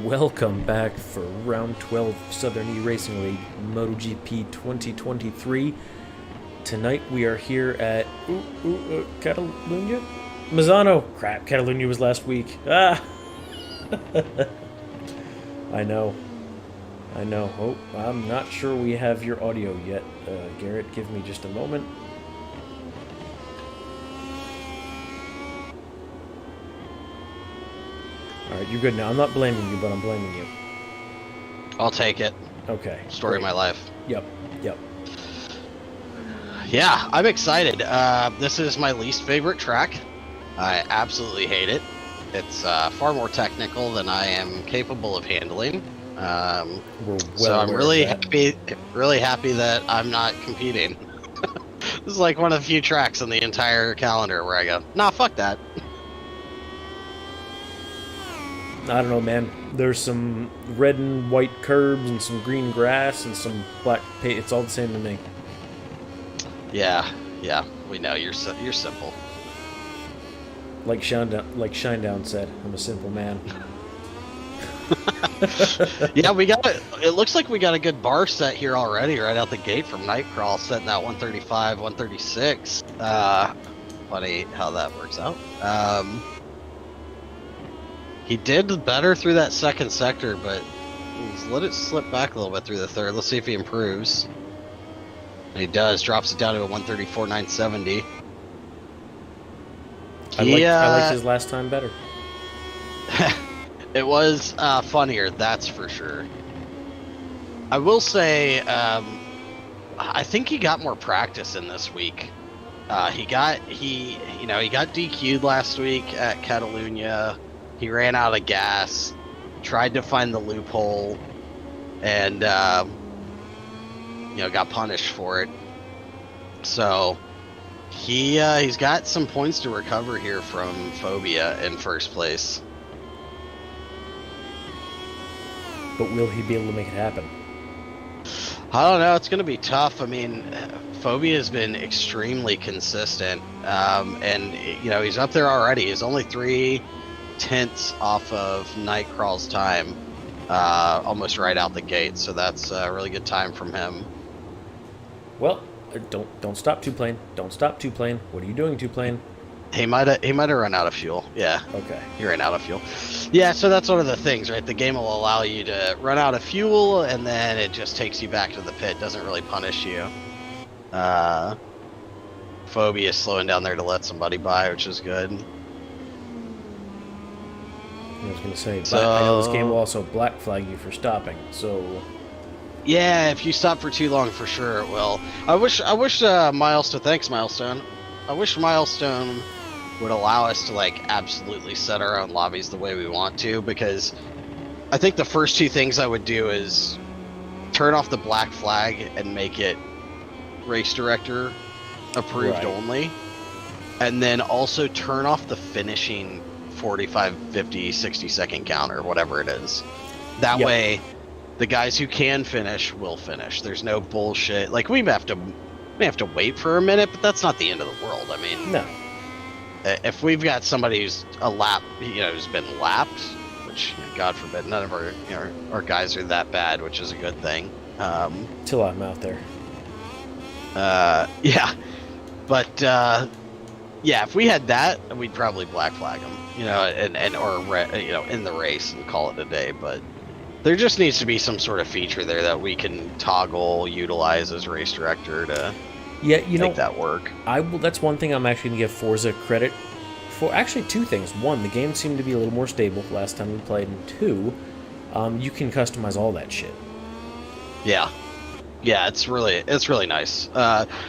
Welcome back for Round 12 Southern E-Racing League MotoGP 2023. Tonight we are here at Catalunya? Misano! Crap, Catalunya was last week. Ah! I know. Oh, I'm not sure we have your audio yet. Garrett, give me just a moment. Alright, you're good now. I'm not blaming you, but I'm blaming you. I'll take it. Okay. Story of my life. Yep. Yeah, I'm excited. This is my least favorite track. I absolutely hate it. It's far more technical than I am capable of handling. So I'm really happy that I'm not competing. This is like one of the few tracks on the entire calendar where I go, nah, fuck that. I don't know, man. There's some red and white curbs and some green grass and some black paint. It's all the same to me. Yeah, we know you're simple. Like Shinedown said, I'm a simple man. Yeah, it looks like we got a good bar set here already right out the gate from Nightcrawl, setting that 135, 136. Funny how that works out. He did better through that second sector, but he's let it slip back a little bit through the third. Let's see if he improves. And he does, drops it down to a 134, 970. I liked his last time better. It was funnier, that's for sure. I will say, I think he got more practice in this week. He got DQ'd last week at Catalunya. He ran out of gas, tried to find the loophole, and got punished for it. So he's got some points to recover here from Phobia in first place. But will he be able to make it happen? I don't know. It's going to be tough. I mean, Phobia has been extremely consistent, and he's up there already. He's only 3/10 off of Nightcrawl's time, almost right out the gate. So that's a really good time from him. Well, don't stop two plane. Don't stop two plane. What are you doing, two plane? He might have run out of fuel. Yeah. Okay. He ran out of fuel. Yeah, so that's one of the things, right? The game will allow you to run out of fuel, and then it just takes you back to the pit. Doesn't really punish you. Phobia is slowing down there to let somebody by, which is good. I was going to say, I know this game will also black flag you for stopping, so... Yeah, if you stop for too long, for sure it will. I wish Milestone, thanks Milestone. I wish Milestone would allow us to absolutely set our own lobbies the way we want to, because I think the first two things I would do is turn off the black flag and make it race director approved only, and then also turn off the finishing 45, 50, 60 second counter, whatever it is. That way the guys who can finish will finish. There's no bullshit. We may have to wait for a minute, but that's not the end of the world. I mean, no. If we've got somebody who's who's been lapped, which God forbid, none of our guys are that bad, which is a good thing. Till I'm out there. Yeah, but if we had that, we'd probably black flag them, in the race and call it a day. But there just needs to be some sort of feature there that we can utilize as race director to make that work. That's one thing I'm actually going to give Forza credit for. Actually, two things. One, the game seemed to be a little more stable last time we played, and two, you can customize all that shit. Yeah, it's really nice.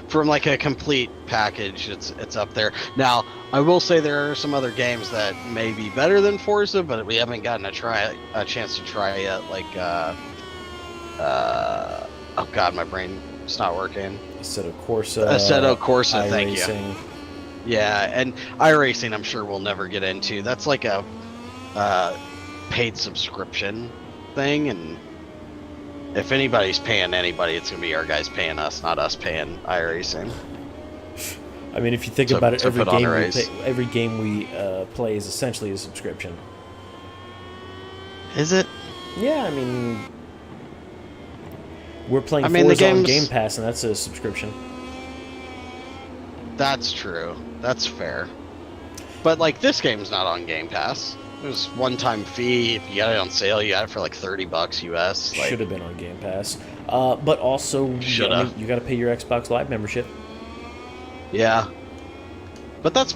From a complete package, it's up there. Now, I will say there are some other games that may be better than Forza, but we haven't gotten a chance to try yet. Oh god, my brain's not working. Assetto Corsa, thank you. Yeah, and iRacing I'm sure we'll never get into. That's like a paid subscription thing, and if anybody's paying anybody, it's going to be our guys paying us, not us paying iRacing. I mean, if you think about it, every game we play is essentially a subscription. Is it? Yeah, I mean, we're playing I mean, the Forza on game's... Game Pass, and that's a subscription. That's true. That's fair. But, like, this game's not on Game Pass. There's one-time fee. If you got it on sale, you got it for like $30 US. Like, Should have been on Game Pass. But also, Shoulda. I mean, you got to pay your Xbox Live membership. yeah. But that's...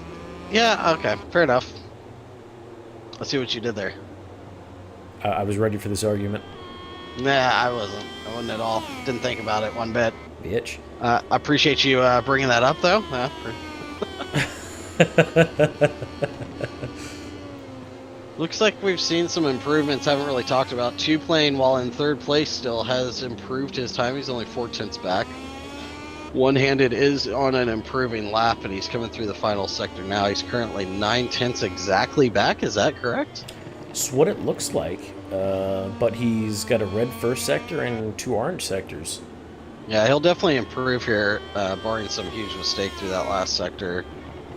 Yeah, okay. Fair enough. Let's see what you did there. I was ready for this argument. Nah, I wasn't. I wasn't at all. Didn't think about it one bit. Bitch. I appreciate you bringing that up, though. Looks like we've seen some improvements. Haven't really talked about. Two Plane, while in third place, still has improved his time. He's only 4/10 back. One-handed is on an improving lap, and he's coming through the final sector now. He's currently 9/10 exactly back. Is that correct? It's what it looks like. But he's got a red first sector and 2 orange sectors. Yeah, he'll definitely improve here, barring some huge mistake through that last sector.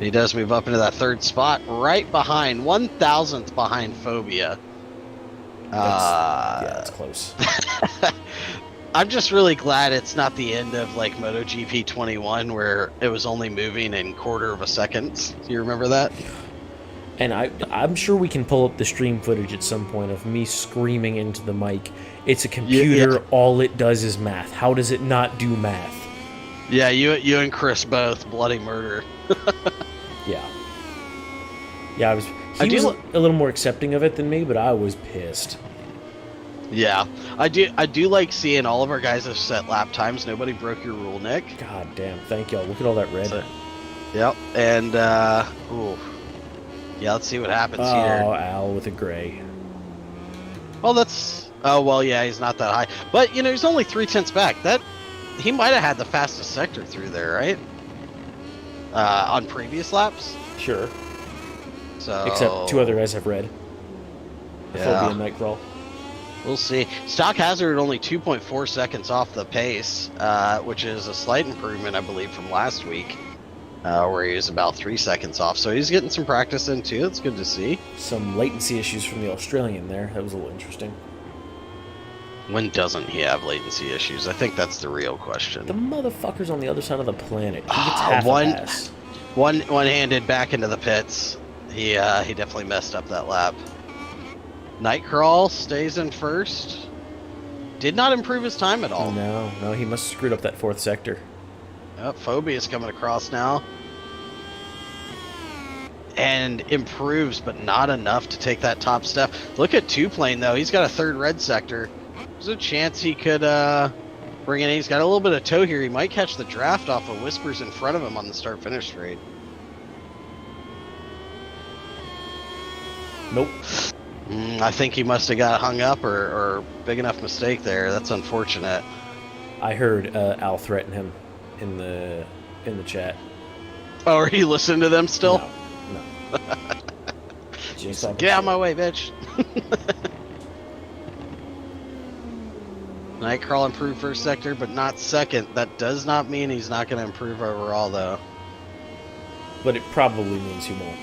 He does move up into that third spot, right behind, 1,000th behind Phobia. Yeah, that's close. I'm just really glad it's not the end of like MotoGP23 where it was only moving in quarter of a second. Do you remember that? And I'm sure we can pull up the stream footage at some point of me screaming into the mic. It's a computer. Yeah. All it does is math. How does it not do math? Yeah, you and Chris both bloody murder. Yeah. Yeah, he was a little more accepting of it than me, but I was pissed. Yeah, I do like seeing all of our guys have set lap times. Nobody broke your rule, Nick. God damn, thank y'all. Look at all that red. Yep, and ooh. Yeah, let's see what happens here. Oh, Al with a gray. Well, well, yeah, he's not that high. But, you know, he's only 3/10 back. He might have had the fastest sector through there, right? On previous laps? Sure. So... Except 2 other guys have red. The Yeah. Phobia Nightcrawl. We'll see. Stock Hazard only 2.4 seconds off the pace, which is a slight improvement, I believe, from last week, where he was about 3 seconds off. So he's getting some practice in, too. It's good to see. Some latency issues from the Australian there. That was a little interesting. When doesn't he have latency issues? I think that's the real question. The motherfucker's on the other side of the planet. He gets half a pass. One-handed back into the pits. He definitely messed up that lap. Nightcrawl stays in first. Did not improve his time at all. No, he must have screwed up that 4th sector. Yep, Phobia is coming across now. And improves, but not enough to take that top step. Look at Two Plane, though. He's got a 3rd red sector. There's a chance he could bring it in. He's got a little bit of tow here. He might catch the draft off of Whispers in front of him on the start-finish straight. Nope. I think he must have got hung up or big enough mistake there. That's unfortunate. I heard Al threaten him in the chat. Oh, are you listening to them still? No. Just Get out of my way, bitch. Nightcrawl improved first sector, but not second. That does not mean he's not going to improve overall, though. But it probably means he won't.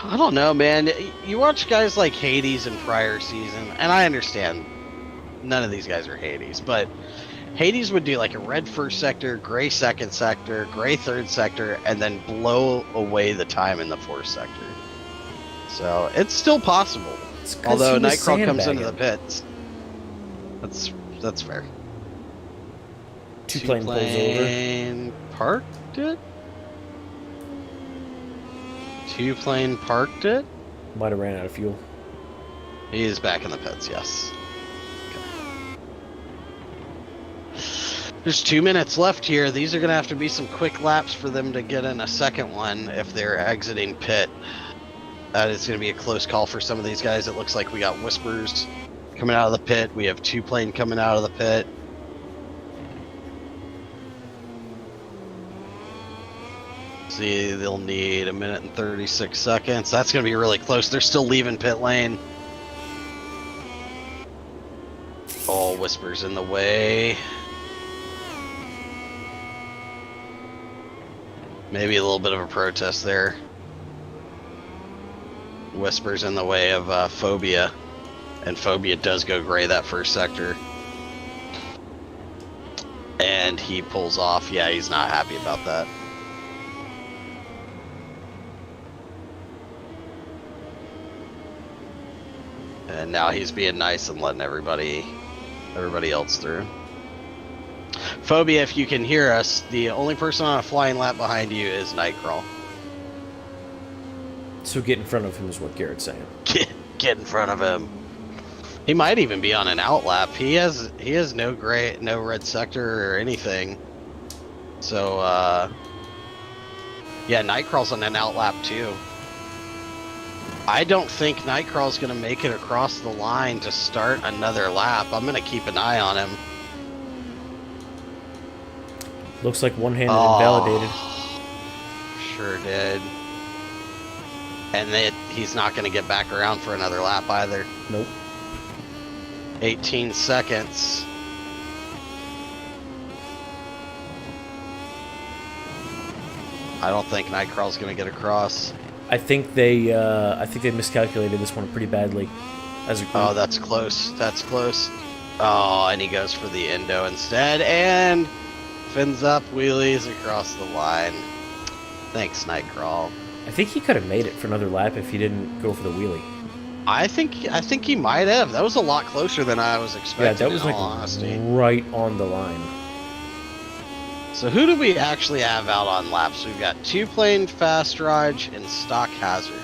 I don't know, man. You watch guys like Hades in prior season, and I understand none of these guys are Hades, but Hades would do like a red first sector, gray second sector, gray third sector, and then blow away the time in the 4th sector. So it's still possible. Although Nightcrawl comes into the pits. That's fair. Two Plane pulls over. Parked it? Two Plane parked it? Might have ran out of fuel. He is back in the pits, yes. Okay. There's 2 minutes left here. These are going to have to be some quick laps for them to get in a second one if they're exiting pit. It's going to be a close call for some of these guys. It looks like we got Whispers coming out of the pit. We have Two Plane coming out of the pit. See, they'll need 1 minute and 36 seconds. That's going to be really close. They're still leaving pit lane. Oh, Whispers in the way. Maybe a little bit of a protest there. Whisper's in the way of Phobia, and Phobia does go gray that first sector. And he pulls off. Yeah, he's not happy about that. And now he's being nice and letting everybody else through. Phobia, if you can hear us, the only person on a flying lap behind you is Nightcrawl. So get in front of him is what Garrett's saying. Get in front of him. He might even be on an outlap. He has no red sector or anything. So yeah, Nightcrawl's on an outlap too. I don't think Nightcrawl's gonna make it across the line to start another lap. I'm gonna keep an eye on him. Looks like one-handed invalidated. Sure did. And he's not gonna get back around for another lap either. Nope. 18 seconds. I don't think Nightcrawl's gonna get across. I think they miscalculated this one pretty badly. As a group. Oh, that's close. That's close. Oh, and he goes for the endo instead, and fins up, wheelies across the line. Thanks, Nightcrawl. I think he could have made it for another lap if he didn't go for the wheelie. I think he might have. That was a lot closer than I was expecting. Yeah, that was in like all honesty. right on the line. So who do we actually have out on laps? We've got Two Plane, Fast Raj, and Stock Hazard.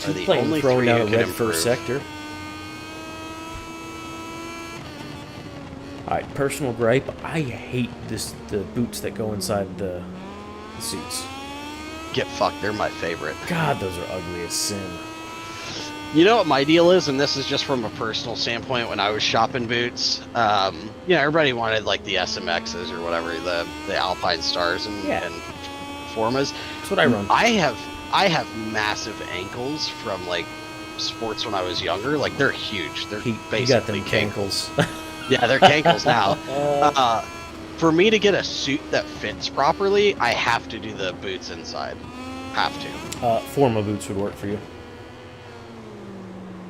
Two Plane throwing down a red first sector. Alright, personal gripe. I hate the boots that go inside the suits. Get fucked, they're my favorite. God, those are ugly as sin. You know what my deal is, and this is just from a personal standpoint. When I was shopping boots, everybody wanted like the SMXs or whatever, the Alpine Stars and Formas. That's what I run. I have massive ankles from like sports when I was younger. Like they're huge. They're basically got them cankles. Yeah, they're cankles now. For me to get a suit that fits properly, I have to do the boots inside. Have to. Forma boots would work for you.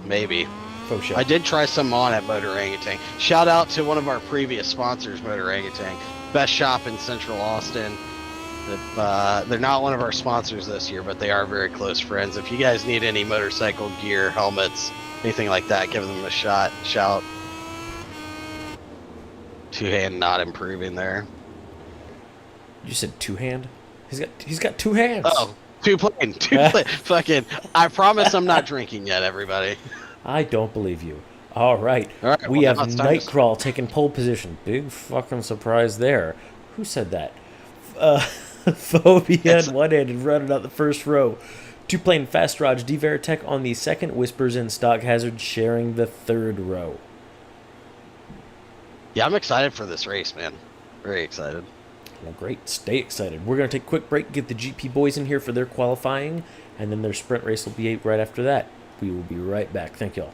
Maybe. Faux show. I did try some on at Motor Orangutan. Shout out to one of our previous sponsors, Motor Orangutan. Best shop in Central Austin. They're not one of our sponsors this year, but they are very close friends. If you guys need any motorcycle gear, helmets, anything like that, give them a shout. Two-hand not improving there. You said two-hand? He's got two hands. Oh, two plane. Fucking, I promise I'm not drinking yet, everybody. I don't believe you. All right. We have Nightcrawl taking pole position. Big fucking surprise there. Who said that? Phobia and one-handed running out the first row. Two-plane Fast Raj, D Veritech on the second. Whispers and Stock Hazard sharing the third row. Yeah, I'm excited for this race, man. Very excited. Well, great. Stay excited. We're going to take a quick break, get the GP boys in here for their qualifying, and then their sprint race will be right after that. We will be right back. Thank y'all.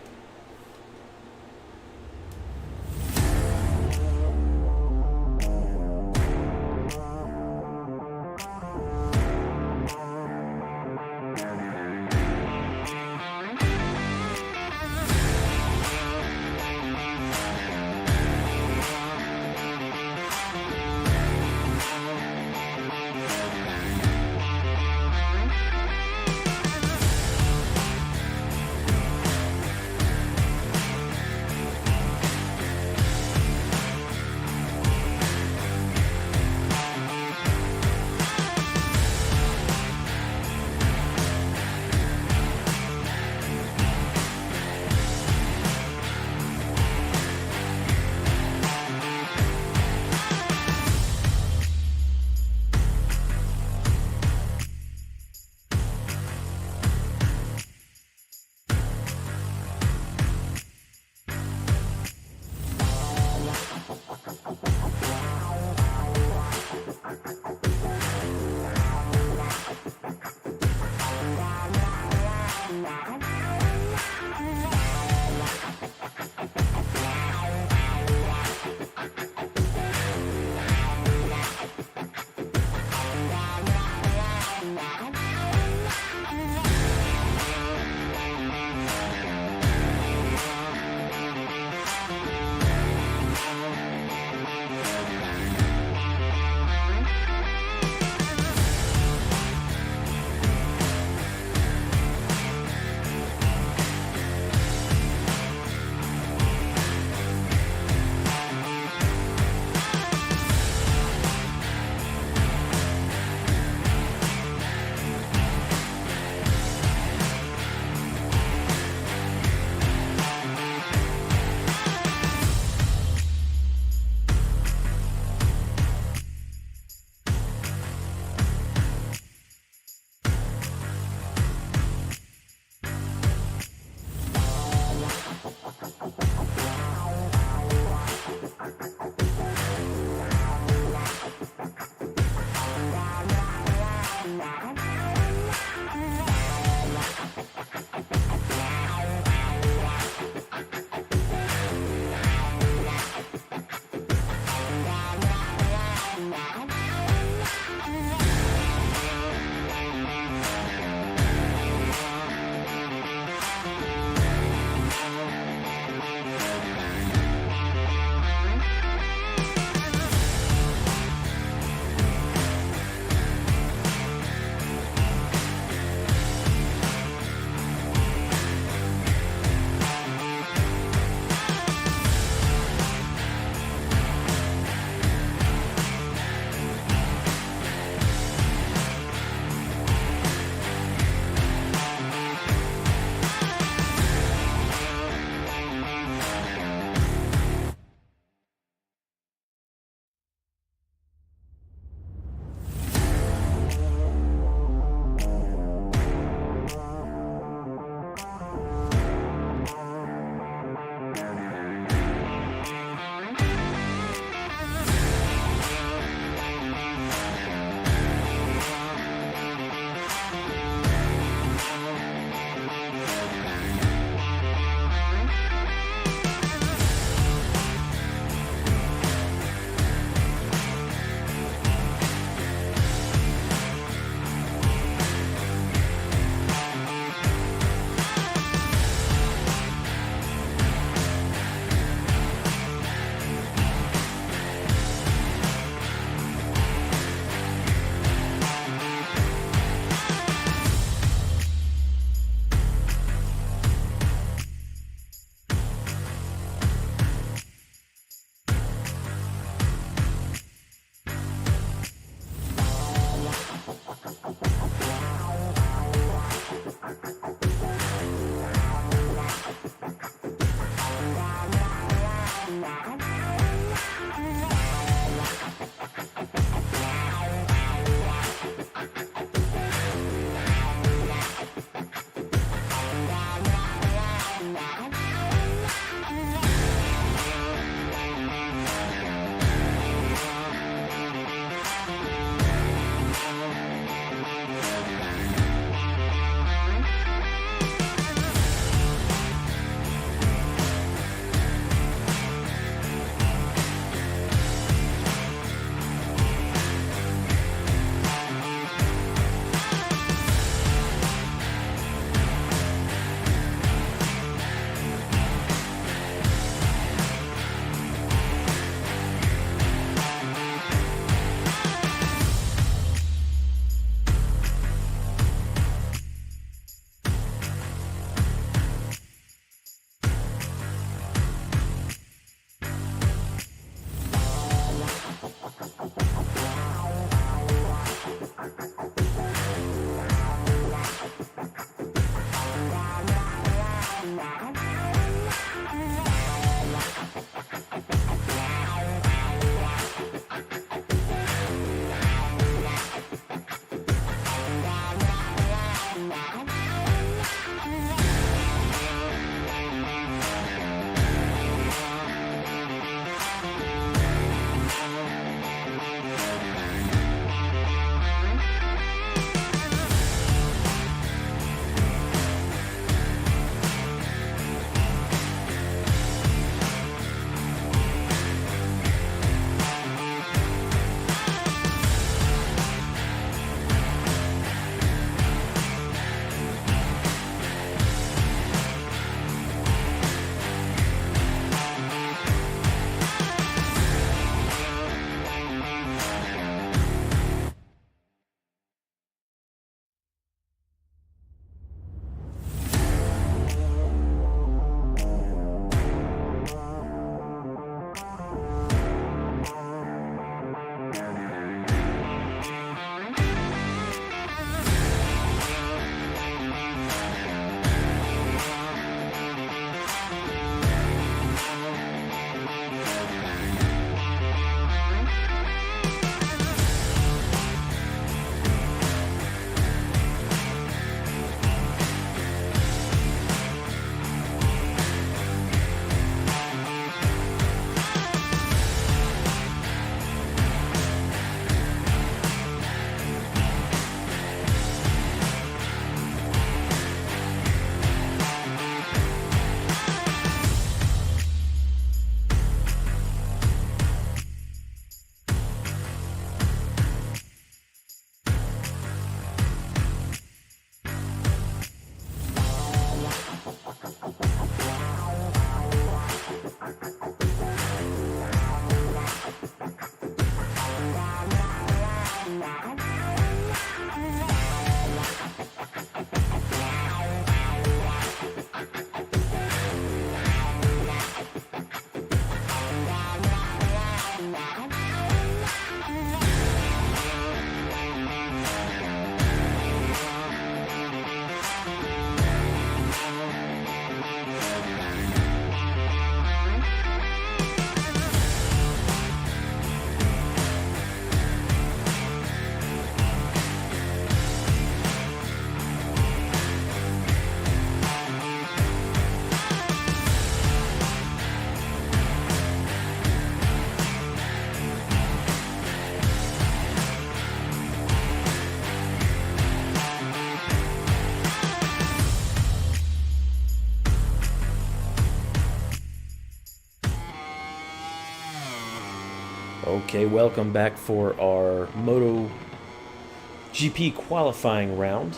Okay, welcome back for our MotoGP qualifying round.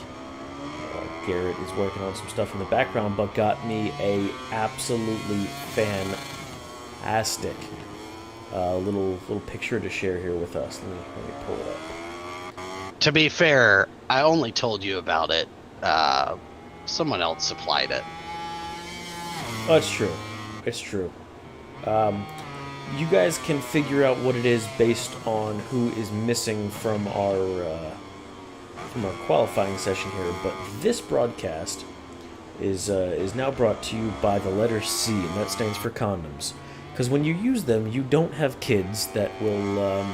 Garrett is working on some stuff in the background, but got me a absolutely fantastic little picture to share here with us. Let me pull it up. To be fair, I only told you about it. Someone else supplied it. Oh, it's true. It's true. You guys can figure out what it is based on who is missing from our qualifying session here. But this broadcast is now brought to you by the letter C, and that stands for condoms. Because when you use them, you don't have kids that will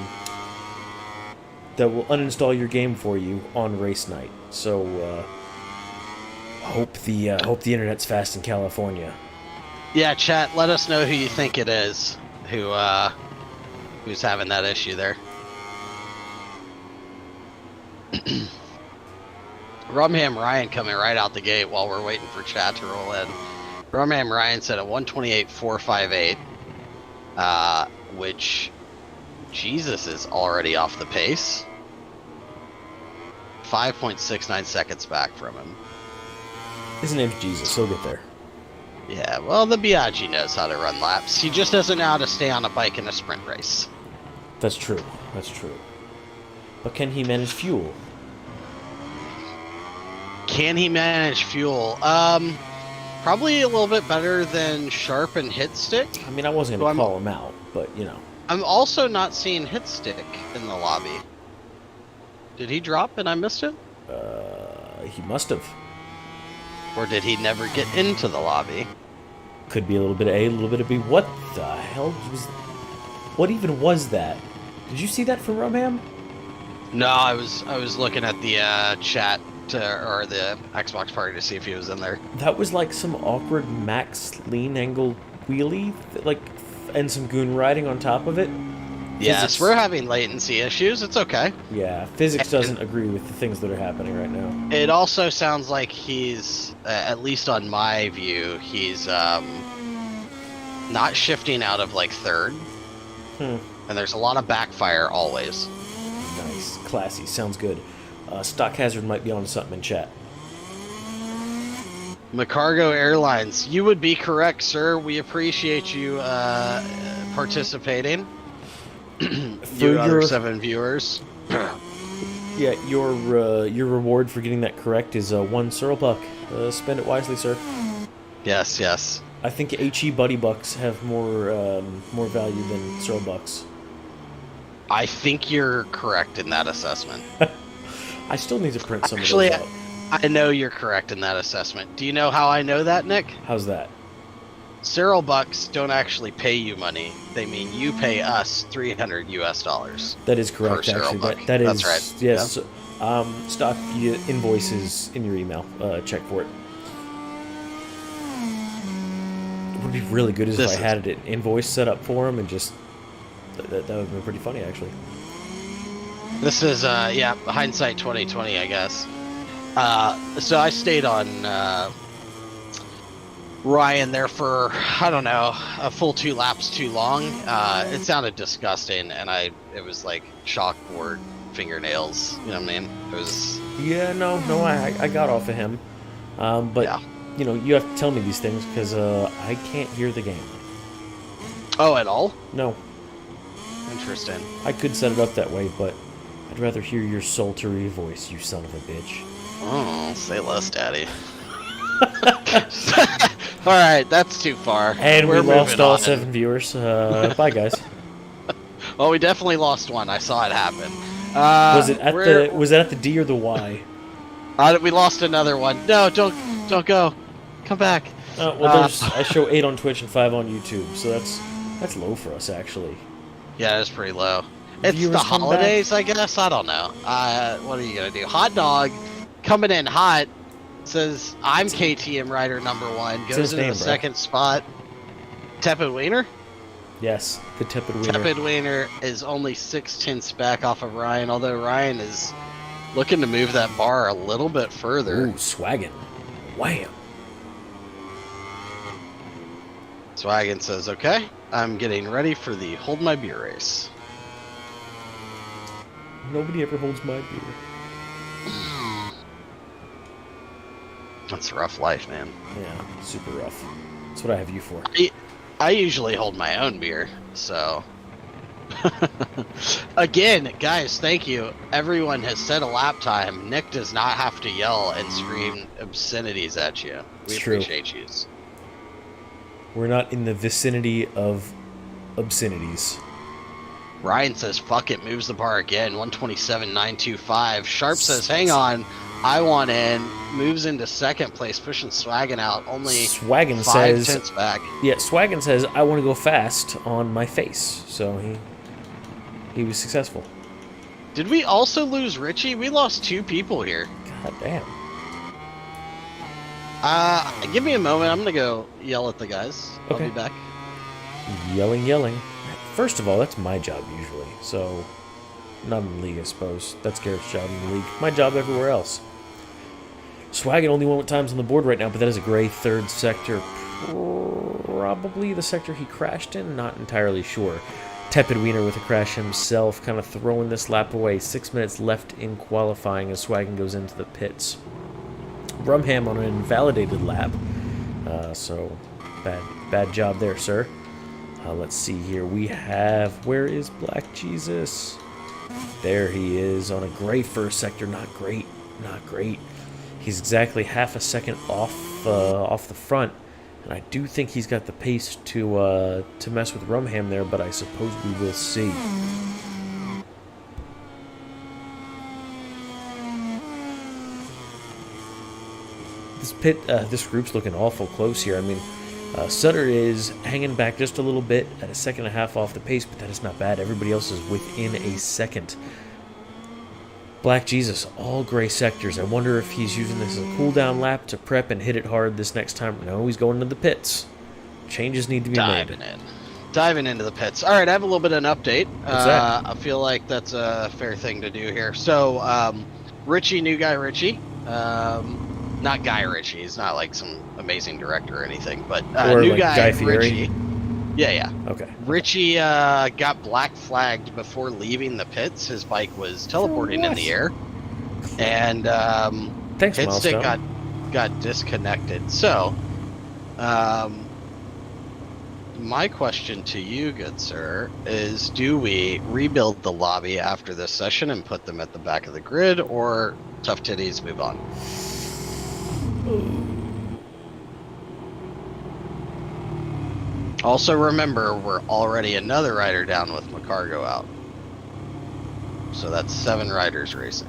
uninstall your game for you on race night. So hope the internet's fast in California. Yeah, chat. Let us know who you think it is. Who's having that issue there? Rumham Ryan coming right out the gate while we're waiting for chat to roll in. Rumham Ryan said a 128.458, which Jesus is already off the pace. 5.69 seconds back from him. His name's Jesus. He'll get there. Yeah, well, the Biaggi knows how to run laps. He just doesn't know how to stay on a bike in a sprint race. That's true. That's true. But can he manage fuel? Can he manage fuel? Probably a little bit better than Sharp and Hitstick. I mean, I wasn't going to call him out, but, you know. I'm also not seeing Hitstick in the lobby. Did he drop and I missed it? He must have. Or did he never get into the lobby? Could be a little bit of A, a little bit of B. What the hell was... What even was that? Did you see that from Rumham? No, I was looking at the chat or the Xbox party to see if he was in there. That was like some awkward max lean angle wheelie, like, and some goon riding on top of it. Yes, Physics... we're having latency issues. It's okay. Yeah, physics doesn't agree with the things that are happening right now. It also sounds like he's, at least on my view, he's not shifting out of like third. And there's a lot of backfire always. Nice, classy, sounds good. Stock Hazard might be on something in chat. McCargo Airlines, you would be correct, sir. We appreciate you participating. You other 7 viewers. Yeah, your reward for getting that correct is 1 SERL buck. Spend it wisely, sir. Yes, yes. I think HE Buddy Bucks have more value than SERL bucks. I think you're correct in that assessment. I still need to print some Actually, of those out. I know you're correct in that assessment. Do you know how I know that, Nick? How's that? SERL bucks don't actually pay you money. They mean you pay us $300 US. That is correct, actually. That is, that's right. Yes. Yeah. Stock invoices in your email. Check for it. What would be really good is if I had an invoice set up for him and just... That would have been pretty funny, actually. This is, yeah, hindsight 2020, I guess. So I stayed on Ryan there for, I don't know, a full 2 laps too long. It sounded disgusting, and it was like chalkboard fingernails. You know what I mean? It was... Yeah, no, I got off of him. But, yeah. You know, you have to tell me these things, because I can't hear the game. Oh, at all? No. Interesting. I could set it up that way, but I'd rather hear your sultry voice, you son of a bitch. Oh, say less, Daddy. Alright, that's too far. And we lost all 7 viewers. Bye, guys. Well, we definitely lost 1. I saw it happen. Was it at the D or the Y? We lost another one. No, don't go. Come back. Well, I show 8 on Twitch and 5 on YouTube, so that's low for us, actually. Yeah, it's pretty low. It's the holidays, I guess. I don't know. What are you gonna do? Hot Dog coming in hot says I'm KTM rider number 1. Goes into the second spot. Tepid Wiener? Yes, the Tepid Wiener. Tepid Wiener is only 6/10 back off of Ryan, although Ryan is looking to move that bar a little bit further. Ooh, swaggin'. Wham! Swaggin says, okay, I'm getting ready for the Hold My Beer race. Nobody ever holds my beer. That's a rough life, man. Yeah, super rough. That's what I have you for. I usually hold my own beer, so... Again, guys, thank you. Everyone has set a lap time. Nick does not have to yell and scream obscenities at you. We appreciate you. We're not in the vicinity of obscenities. Ryan says, fuck it, moves the bar again. 127.925. Sharp says, hang on, I want in. Moves into second place, pushing Swaggin out. Only Swaggin 5 says, tenths back. Yeah, Swaggin says, I want to go fast on my face. So he was successful. Did we also lose Richie? We lost 2 people here. God damn. Give me a moment. I'm going to go yell at the guys. Okay. I'll be back. Yelling. First of all, that's my job usually. So, not in the league, I suppose. That's Garrett's job in the league. My job everywhere else. Swaggin only won with times on the board right now, but that is a gray third sector. Probably the sector he crashed in. Not entirely sure. Tepid Wiener with a crash himself, kind of throwing this lap away. 6 minutes left in qualifying as Swaggin goes into the pits. Rumham on an invalidated lap. So, bad job there, sir. Let's see here. We have... Where is Black Jesus? There he is on a gray first sector. Not great. Not great. He's exactly half a second off the front. And I do think he's got the pace to mess with Rumham there, but I suppose we will see. This group's looking awful close here. I mean, Sutter is hanging back just a little bit at a second and a half off the pace, but that is not bad. Everybody else is within a second. Black Jesus, all gray sectors. I wonder if he's using this as a cool-down lap to prep and hit it hard this next time. No, he's going into the pits. Changes need to be made. Diving into the pits. All right, I have a little bit of an update. What's that? I feel like that's a fair thing to do here. So, Richie, new guy Richie. Not Guy Ritchie. He's not like some amazing director or anything, but new like guy Richie. Yeah. Okay. Richie got black flagged before leaving the pits. His bike was teleporting in the air, and Thanks, hit stick Milestone. got disconnected. So, my question to you, good sir, is: do we rebuild the lobby after this session and put them at the back of the grid, or tough titties move on? Also remember, we're already another rider down with McCargo out. So that's 7 riders racing.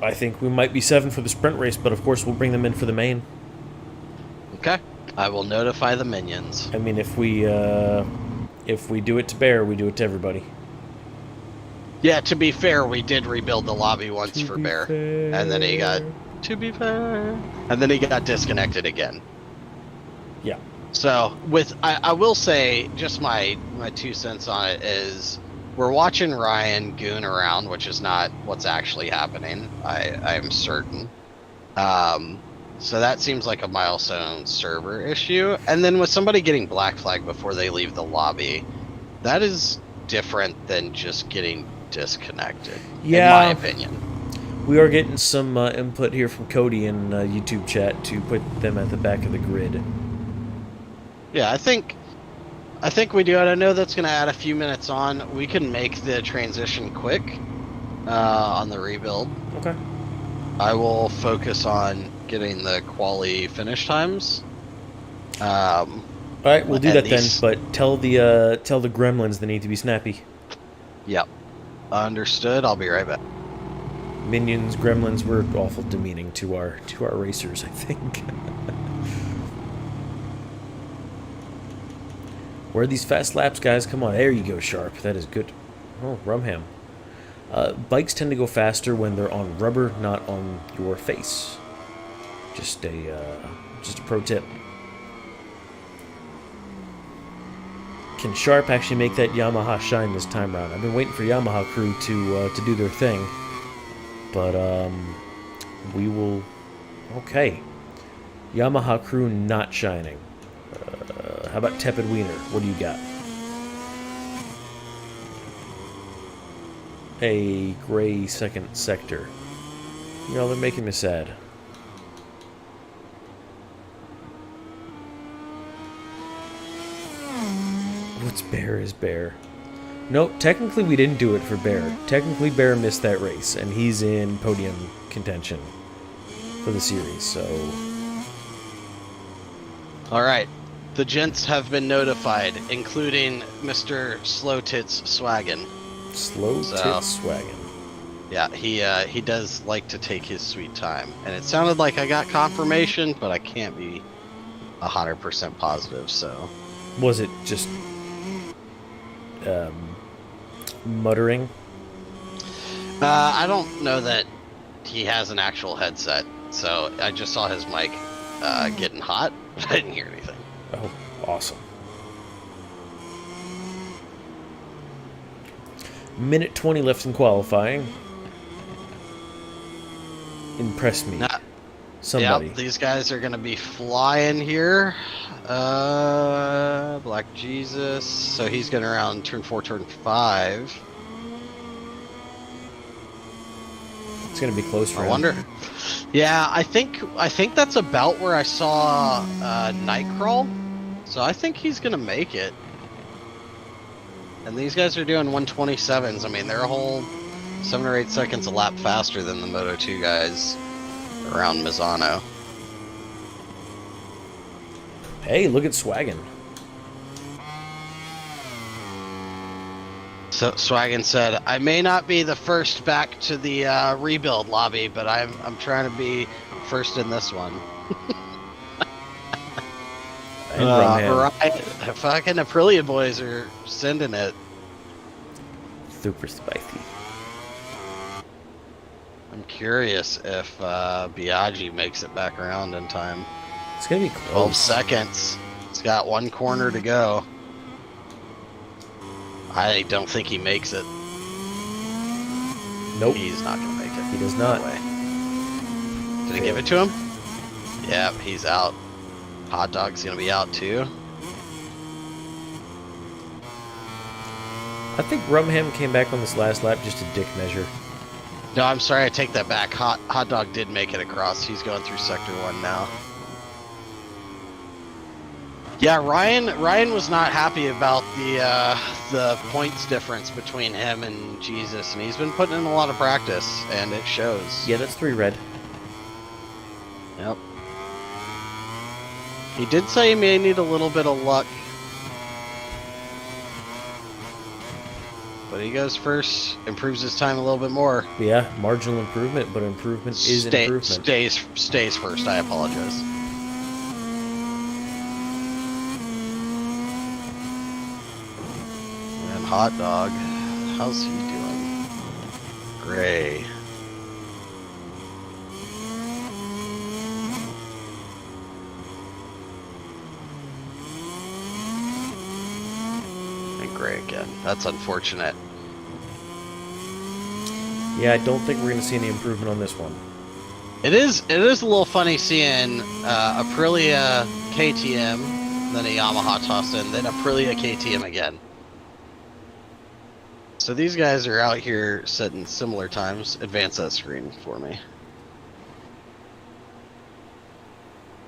I think we might be 7 for the sprint race, but of course we'll bring them in for the main. Okay. I will notify the minions. I mean, if we do it to Bear, we do it to everybody. Yeah, to be fair, we did rebuild the lobby once for Bear. And then he got... To be fair. And then he got disconnected again. Yeah. So, I will say, just my 2 cents on it is, we're watching Ryan goon around, which is not what's actually happening, I'm certain. So that seems like a Milestone server issue. And then with somebody getting black flag before they leave the lobby, that is different than just getting disconnected, in my opinion. We are getting some input here from Cody in YouTube chat to put them at the back of the grid. Yeah, I think we do it. I know that's going to add a few minutes on. We can make the transition quick on the rebuild. Okay. I will focus on getting the quali finish times. All right, we'll do that then. But tell the gremlins they need to be snappy. Yep. Understood. I'll be right back. Minions, gremlins were awful demeaning to our racers, I think. Where are these fast laps, guys? Come on, there you go, Sharp. That is good. Oh, Rumham. Bikes tend to go faster when they're on rubber, not on your face. Just a pro tip. Can Sharp actually make that Yamaha shine this time around? I've been waiting for Yamaha crew to do their thing. But, we will... Okay. Yamaha crew not shining. How about Tepid Wiener? What do you got? a gray second sector. You know, they're making me sad. What's Bear is Bear? No, technically we didn't do it for Bear. Technically Bear missed that race, and he's in podium contention for the series, so... Alright, the gents have been notified, including Mr. Slow Tits Swaggin. Slow Tits Swaggin. Yeah, he does like to take his sweet time. And it sounded like I got confirmation, but I can't be 100% positive, so... Was it just... muttering? I don't know that he has an actual headset, so I just saw his mic getting hot, but I didn't hear anything. Oh, awesome. Minute 20 left in qualifying. Impress me. Somebody. Yep, these guys are going to be flying here. Black Jesus. So he's going around turn 4, turn 5. It's going to be close for him. I wonder. Yeah, I think that's about where I saw Nightcrawl. So I think he's going to make it. And these guys are doing 127s. I mean, they're a whole 7 or 8 seconds a lap faster than the Moto2 guys around Misano. Hey, look at Swaggin. So Swaggin said, "I may not be the first back to the rebuild lobby, but I'm trying to be first in this one." Right, fucking Aprilia boys are sending it. Super spicy. I'm curious if Biaggi makes it back around in time. It's gonna be close. 12 seconds. It's got 1 corner to go. I don't think he makes it. Nope. He's not gonna make it. He does not. No way. Did he give it to him? Yeah, he's out. Hot Dog's gonna be out too. I think Rumham came back on this last lap just a dick measure. No, I'm sorry, I take that back. Hot Dog did make it across. He's going through Sector 1 now. Yeah, Ryan was not happy about the points difference between him and Jesus, and he's been putting in a lot of practice, and it shows. Yeah, that's 3 red. Yep. He did say he may need a little bit of luck. But he goes first, improves his time a little bit more. Yeah, marginal improvement, but improvement is improvement. Stays first, I apologize. And Hot Dog, how's he doing? Gray. And Gray again. That's unfortunate. Yeah, I don't think we're going to see any improvement on this one. It is a little funny seeing Aprilia KTM, then a Yamaha tossed in, then Aprilia KTM again. So these guys are out here setting similar times. Advance that screen for me.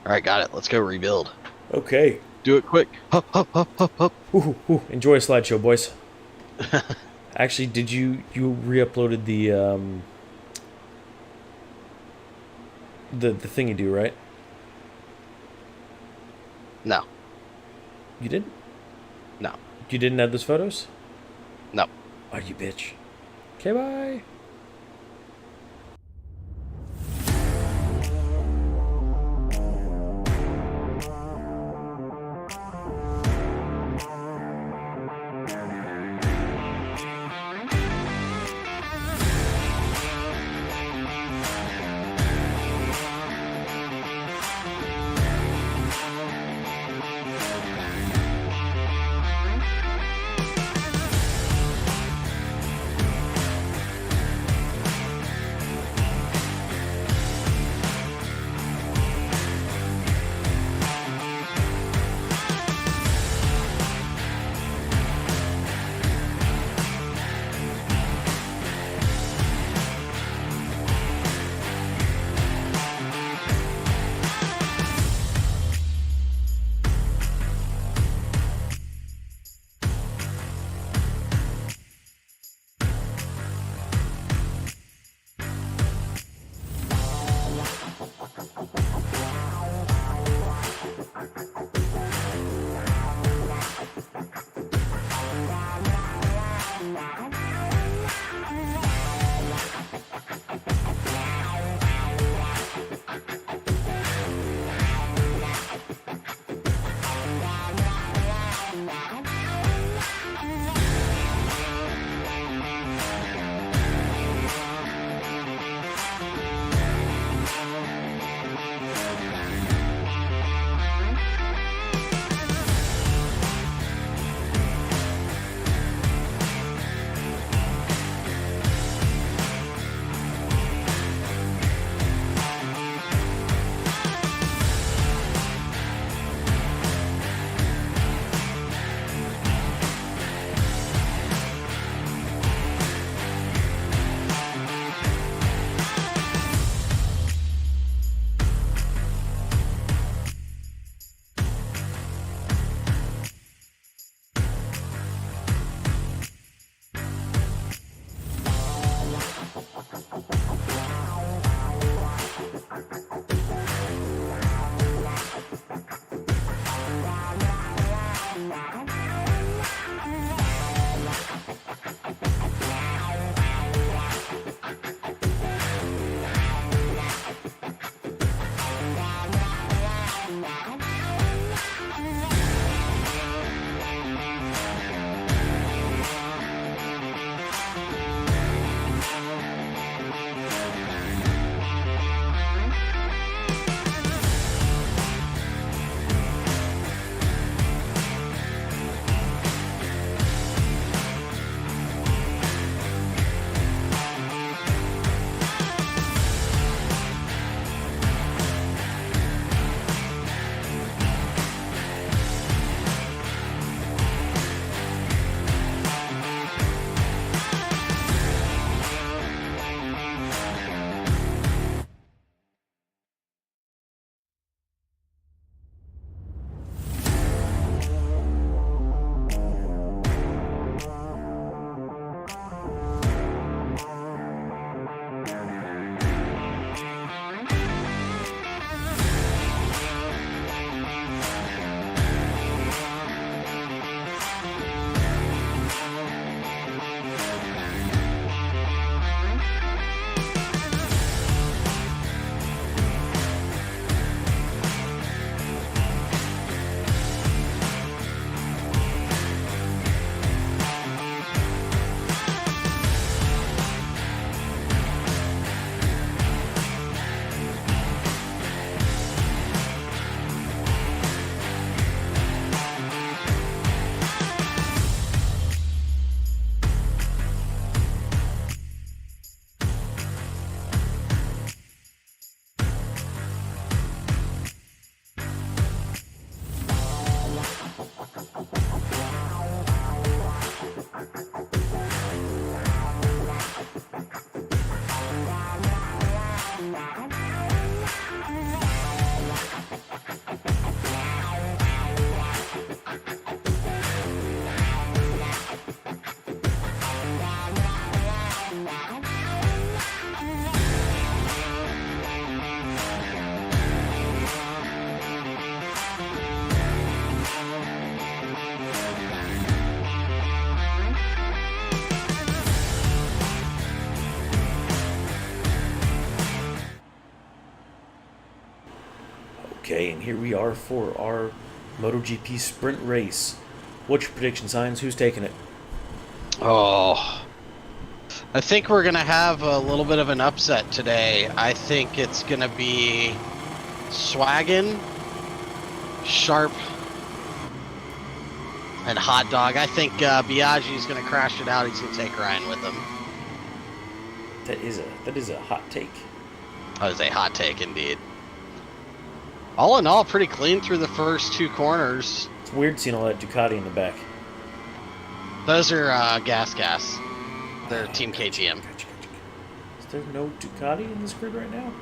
Alright, got it. Let's go rebuild. Okay. Do it quick. Hup, hup, hup, hup, hup. Ooh. Enjoy a slideshow, boys. Actually, did you re-uploaded the thing you do, right? No. You didn't? No. You didn't add those photos? No. Oh, you bitch. Okay, bye. Okay, and here we are for our MotoGP sprint race. What's your prediction, Signs? Who's taking it? Oh, I think we're gonna have a little bit of an upset today. I think it's gonna be Swaggin, Sharp, and Hot Dog. I think Biaggi's gonna crash it out. He's gonna take Ryan with him. That is a hot take. That is a hot take indeed. All in all, pretty clean through the first 2 corners. It's weird seeing all that Ducati in the back. Those are gas. They're Team KTM. Gotcha. Is there no Ducati in this grid right now?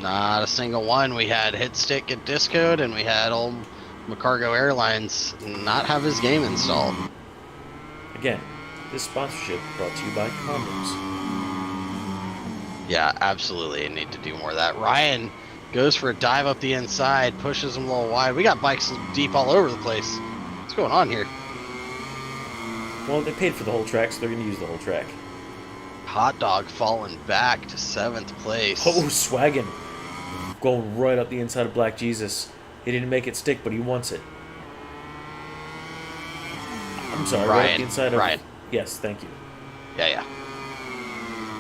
Not a single one. We had Hitstick get discoed, and we had old McCargo Airlines not have his game installed. Again, this sponsorship brought to you by condoms. Yeah, absolutely. Need to do more of that. Ryan goes for a dive up the inside, pushes him a little wide. We got bikes deep all over the place. What's going on here? Well, they paid for the whole track, so they're going to use the whole track. Hot Dog falling back to 7th place. Oh, Swaggin. Going right up the inside of Black Jesus. He didn't make it stick, but he wants it. I'm sorry, right up the inside of... Ryan. Yes, thank you. Yeah.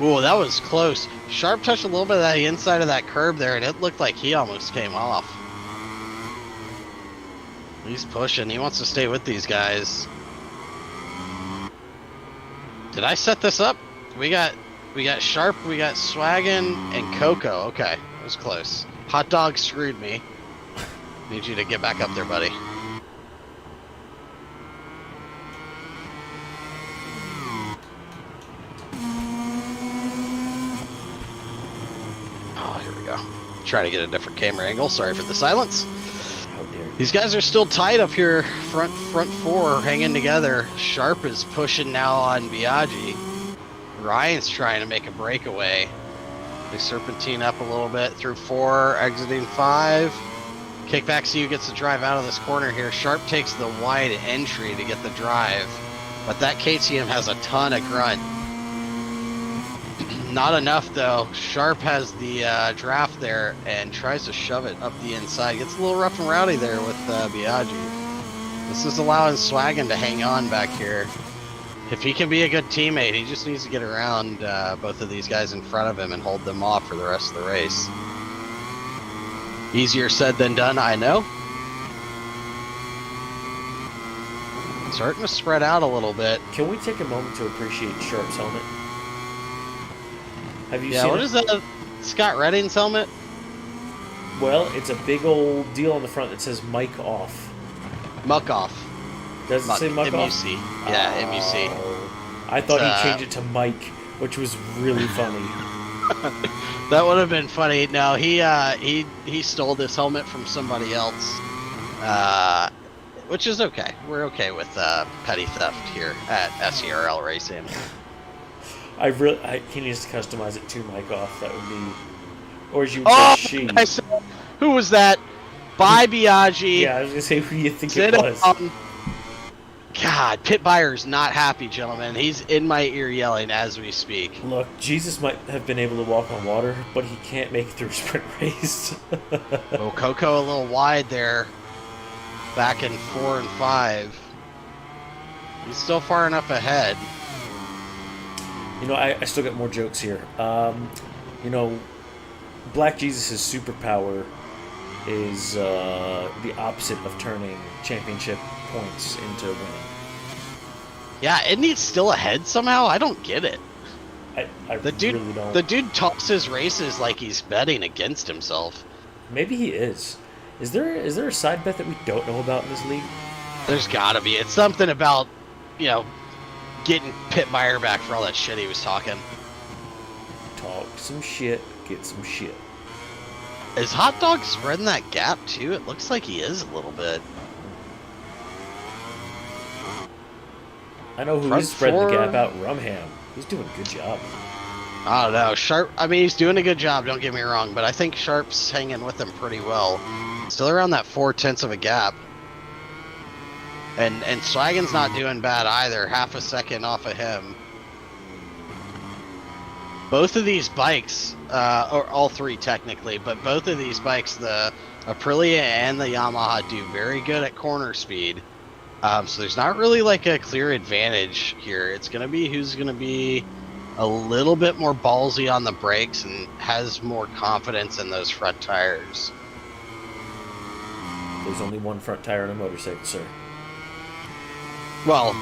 Ooh, that was close. Sharp touched a little bit of that inside of that curb there, and it looked like he almost came off. He's pushing. He wants to stay with these guys. Did I set this up? We got Sharp, we got Swaggin, and Coco. Okay, that was close. Hot Dog screwed me. Need you to get back up there, buddy. Oh, here we go. Try to get a different camera angle. Sorry for the silence. How dare you. These guys are still tight up here, front 4 hanging together. Sharp is pushing now on Biaggi. Ryan's trying to make a breakaway. They serpentine up a little bit through 4, exiting 5. Kickback CU gets the drive out of this corner here. Sharp takes the wide entry to get the drive, but that KTM has a ton of grunt. Not enough though. Sharp has the draft there and tries to shove it up the inside. Gets a little rough and rowdy there with Biaggi. This is allowing Swaggin to hang on back here. If he can be a good teammate, he just needs to get around both of these guys in front of him and hold them off for the rest of the race. Easier said than done, I know. Starting to spread out a little bit. Can we take a moment to appreciate Sharp's helmet? Have you Yeah, seen what it? is that? Scott Redding's helmet? Well, it's a big old deal on the front that says mic off. Muck off. Does it say muck off? MUC. Yeah, MUC. Oh, I thought he changed it to Mike, which was really funny. That would have been funny. No, he stole this helmet from somebody else, which is okay. We're okay with petty theft here at SERL Racing. He needs to customize it to Mike off. That would be, or as you would say, she. Who was that? By Biaggi. Yeah, I was gonna say who you think Sit it was. down. God, Pit Buyer's not happy, gentlemen. He's in my ear yelling as we speak. Look, Jesus might have been able to walk on water, but he can't make it through a sprint race. Oh, Coco a little wide there. Back in 4 and 5. He's still far enough ahead. You know, I still got more jokes here. You know, Black Jesus' superpower is the opposite of turning championship points into winning. Yeah, isn't he still ahead somehow? I don't get it. I really don't. The dude tops his races like he's betting against himself. Maybe he is. Is there a side bet that we don't know about in this league? There's gotta be. It's something about, you know, getting Pit Buyer back for all that shit he was talking. Talk some shit, get some shit. Is Hot Dog spreading that gap too? It looks like he is a little bit. I know who Front is spreading four. the gap out. Rumham. He's doing a good job. I don't know. Sharp, I mean, he's doing a good job, don't get me wrong, but I think Sharp's hanging with him pretty well. Still around that 0.4 of a gap. And Swagin's not doing bad either. Half a second off of him. Both of these bikes, or all three technically, but both of these bikes, the Aprilia and the Yamaha, do very good at corner speed. So there's not really like a clear advantage here. It's going to be who's going to be a little bit more ballsy on the brakes and has more confidence in those front tires. There's only one front tire on a motorcycle, sir. Well,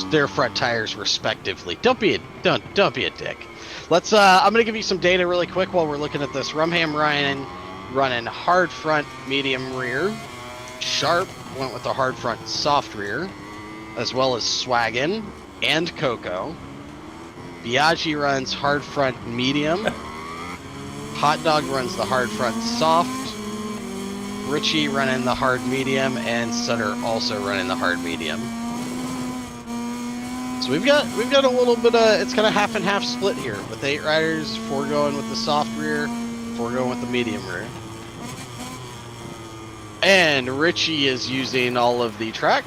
their front tires respectively. Don't be a dick. Let's I'm gonna give you some data really quick while we're looking at this. Rumham Ryan running hard front, medium rear. Sharp went with the hard front, soft rear, as well as Swaggin and Coco. Biaggi runs hard front, medium. Hot Dog runs the hard front, soft. Richie running the hard medium, and Sutter also running the hard medium. So we've got a little bit of, it's kind of half and half split here with 8 riders, 4 going with the soft rear, 4 going with the medium rear. And Richie is using all of the track,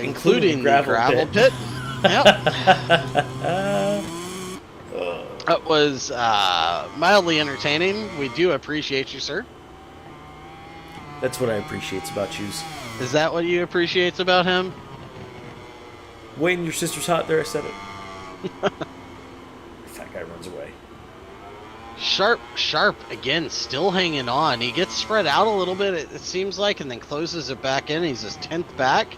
including the gravel pit. Yep. That was mildly entertaining. We do appreciate you, sir. That's what I appreciate about yous. Is that what you appreciate about him? Waiting, your sister's hot there, I said it. That guy runs away. Sharp, again, still hanging on. He gets spread out a little bit, it seems like, and then closes it back in. He's his 10th back.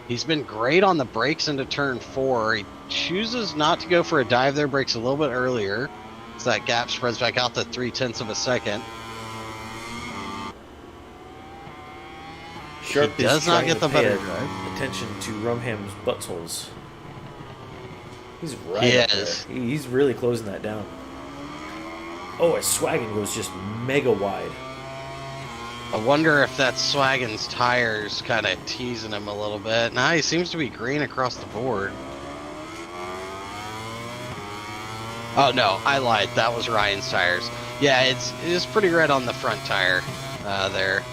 He's been great on the brakes into turn 4. He chooses not to go for a dive there, brakes a little bit earlier. So that gap spreads back out to 0.3 of a second. Sharp he does not get the better drive. Attention to Rumham's buttholes. He's right he up is. there. He's really closing that down. Oh, his Swaggin goes just mega wide. I wonder if that's Swaggin's tires kind of teasing him a little bit. Nah, he seems to be green across the board. Oh no, I lied. That was Ryan's tires. Yeah, it is pretty red on the front tire there.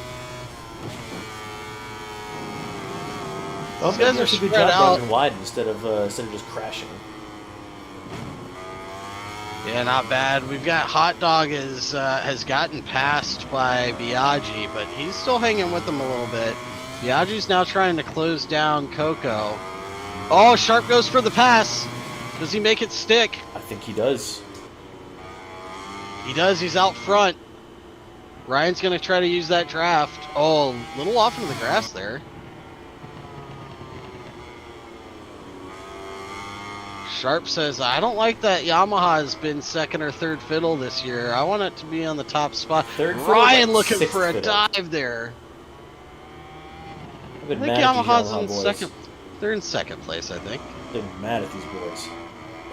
Those guys are spread out wide instead of just crashing. Yeah, not bad. We've got Hot Dog has gotten passed by Biaggi, but he's still hanging with them a little bit. Biaggi's now trying to close down Coco. Oh, Sharp goes for the pass. Does he make it stick? I think he does. He does. He's out front. Ryan's going to try to use that draft. Oh, a little off into the grass there. Sharp says, I don't like that Yamaha has been second or third fiddle this year. I want it to be on the top spot. Ryan looking for a dive there. I think Yamaha's in second. They're in second place, I think. They're mad at these boys.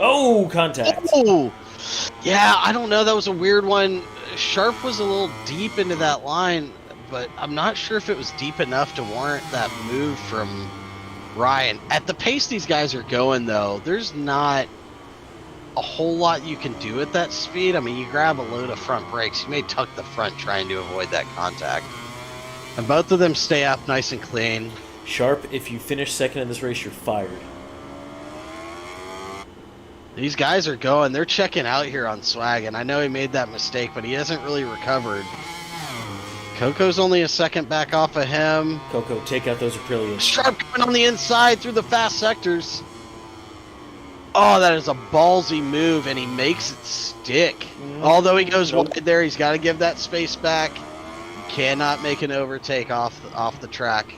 Oh, contact. Oh, yeah, I don't know. That was a weird one. Sharp was a little deep into that line, but I'm not sure if it was deep enough to warrant that move from Ryan. At the pace these guys are going, though, there's not a whole lot you can do at that speed. I mean, you grab a load of front brakes, you may tuck the front trying to avoid that contact. And both of them stay up nice and clean. Sharp, if you finish second in this race, you're fired. These guys are going. They're checking out here on Swag, and I know he made that mistake, but he hasn't really recovered. Coco's only a second back off of him. Coco, take out those Aprilias. Sharp coming on the inside through the fast sectors. Oh, that is a ballsy move, and he makes it stick. Although he goes wide there, he's got to give that space back. You cannot make an overtake off the track.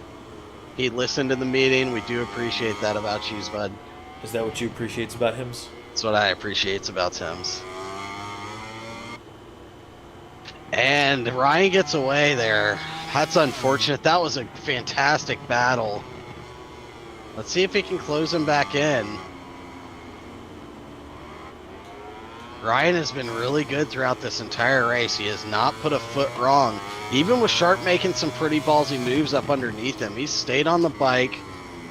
He listened to the meeting. We do appreciate that about you, bud. Is that what you appreciate about Hims? That's what I appreciate about Tims. And Ryan gets away there. That's unfortunate. That was a fantastic battle. Let's see if he can close him back in. Ryan has been really good throughout this entire race. He has not put a foot wrong. Even with Sharp making some pretty ballsy moves up underneath him, he's stayed on the bike.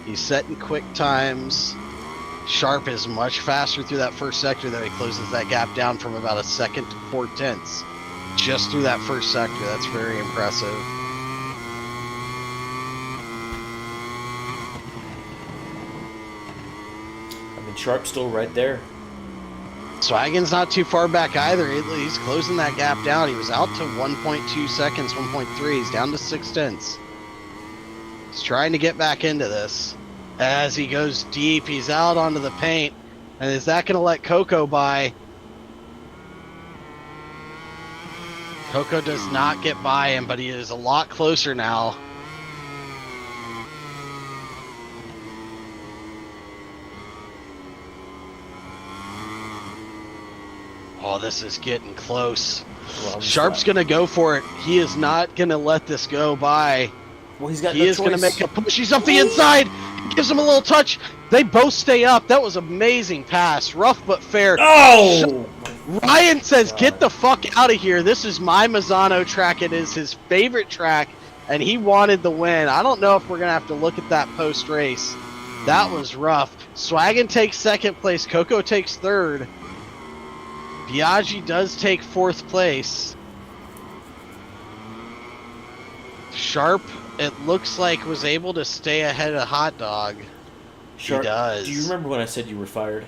He's setting quick times. Sharp is much faster through that first sector, though. He closes that gap down from about a second to 0.4 just through that first sector. That's very impressive. I mean, Sharp's still right there. Swagon's not too far back either. He's closing that gap down. He was out to 1.2 seconds, 1.3. He's down to 0.6. He's trying to get back into this. As he goes deep, he's out onto the paint. And is that going to let Coco by? Coco does not get by him, but he is a lot closer now. Oh, this is getting close. Well, Sharp's going to go for it. He is not going to let this go by. Well, he's got He no is going to choice. make a push. He's up the inside. Gives him a little touch. They both stay up. That was amazing pass. Rough but fair. Oh! Ryan says, get the fuck out of here. This is my Misano track. It is his favorite track, and he wanted the win. I don't know if we're going to have to look at that post-race. That was rough. Swagon takes second place. Coco takes third. Biaggi does take fourth place. Sharp, it looks like, was able to stay ahead of Hot Dog. Sharp, He does. do you remember when I said you were fired?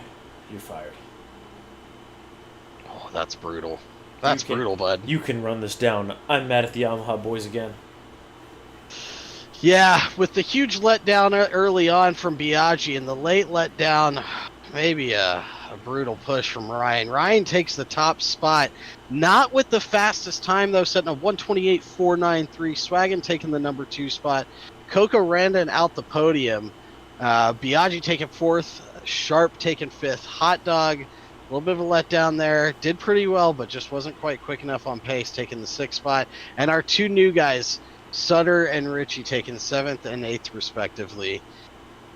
You're fired. Oh, that's brutal. That's brutal, bud. You can run this down. I'm mad at the Yamaha boys again. Yeah, with the huge letdown early on from Biaggi and the late letdown, maybe a brutal push from Ryan. Ryan takes the top spot, not with the fastest time though, setting a 1:28.493. Swagon taking the number 2 spot. Coco Randon out the podium. Biaggi taking 4th. Sharp taking 5th. Hot Dog, a little bit of a letdown there. Did pretty well, but just wasn't quite quick enough on pace, taking the 6th spot. And our 2 new guys, Sutter and Richie, taking 7th and 8th respectively.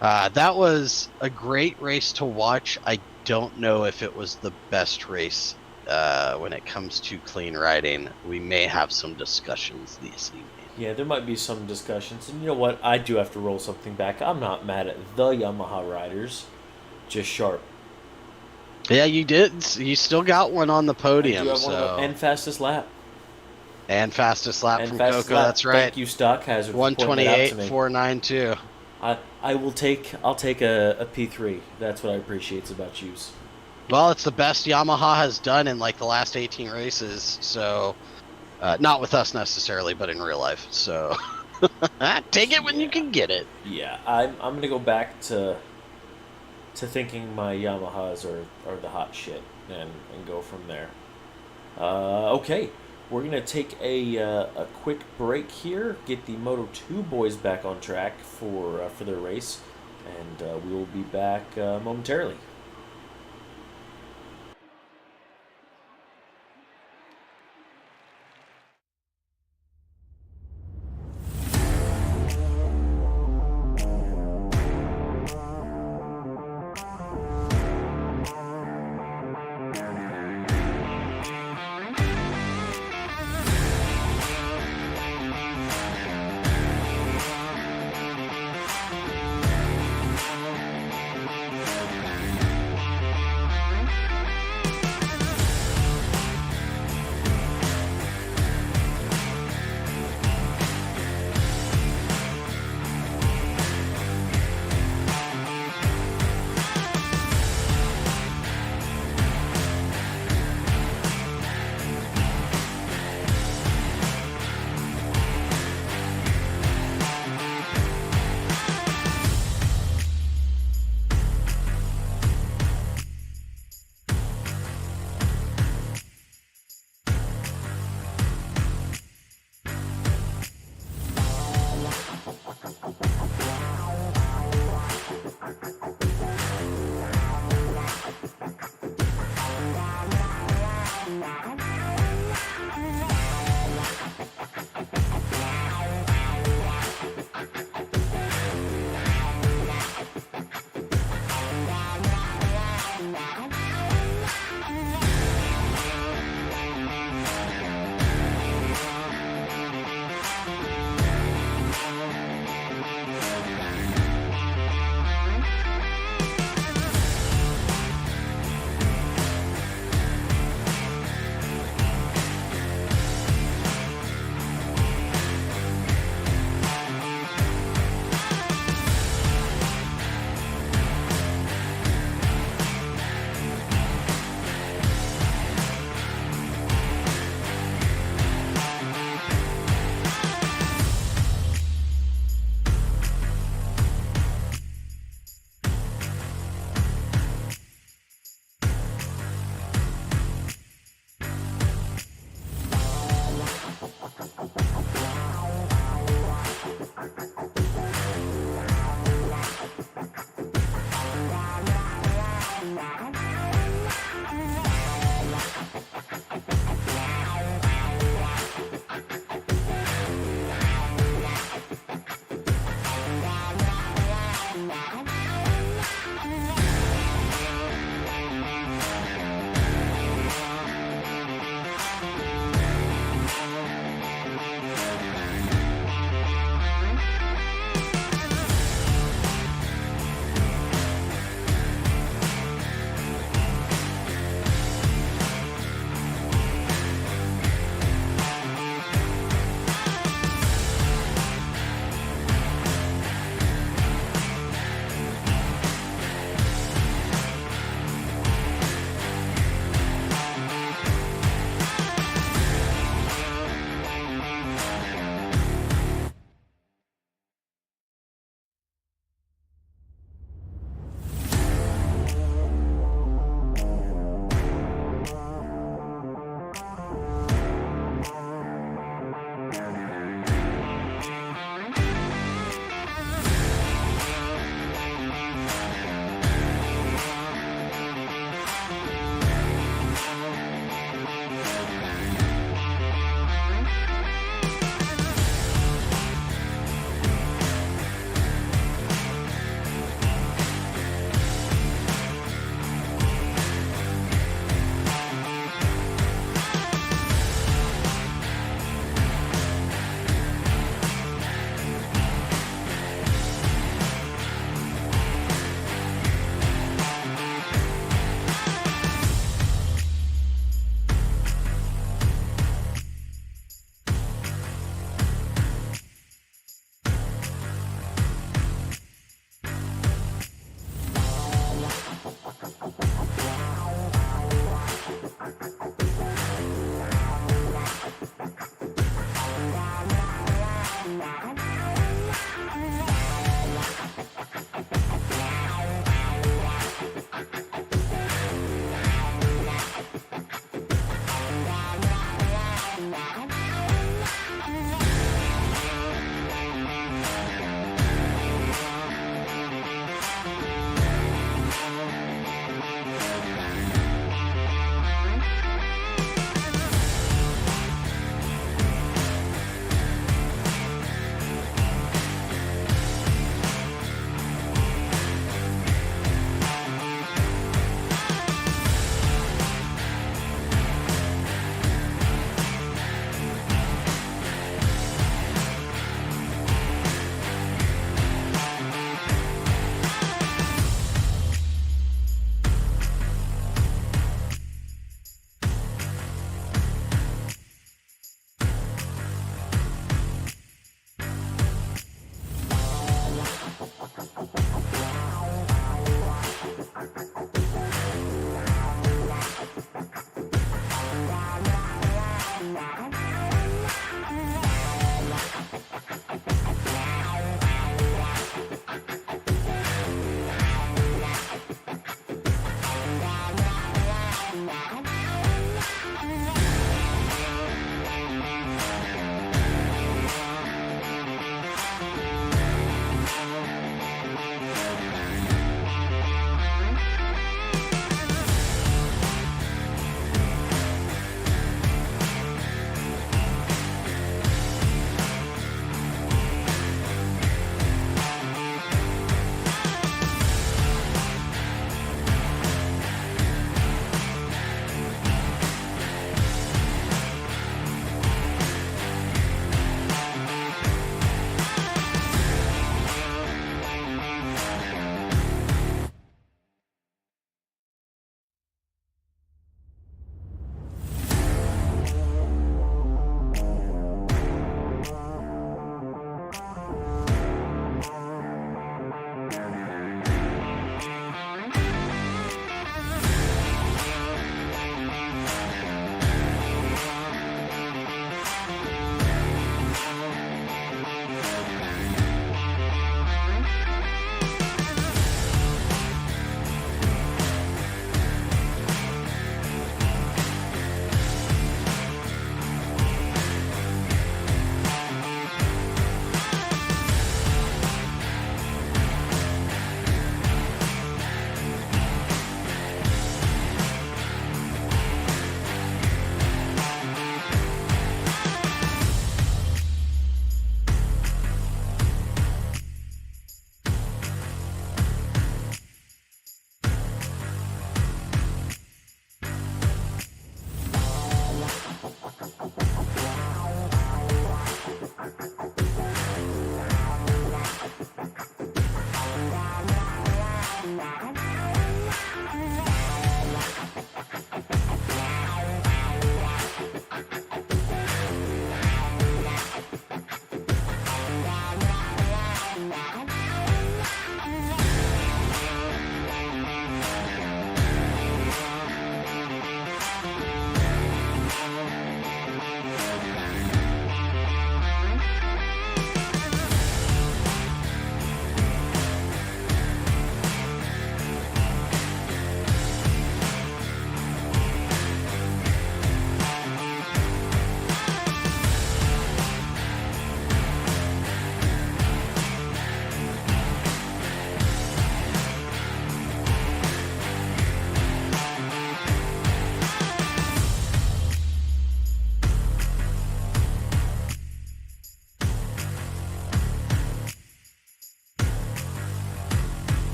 That was a great race to watch. I don't know if it was the best race when it comes to clean riding. We may have some discussions this evening. Yeah, there might be some discussions. And you know what? I do have to roll something back. I'm not mad at the Yamaha riders. Just Sharp. Yeah, you did. You still got one on the podium. I do have so. one of them. And fastest lap. And fastest lap And from fastest Coco. lap. That's right. Thank you, Stock Hazard. 1:28.492. I'll take a P3. That's what I appreciate about yous. Well, it's the best Yamaha has done in like the last 18 races. So, not with us necessarily, but in real life. So, take it when you can get it. Yeah, I'm gonna go back to thinking my Yamahas are the hot shit and go from there. Okay, we're going to take a quick break here, get the Moto2 boys back on track for their race, and we will be back momentarily.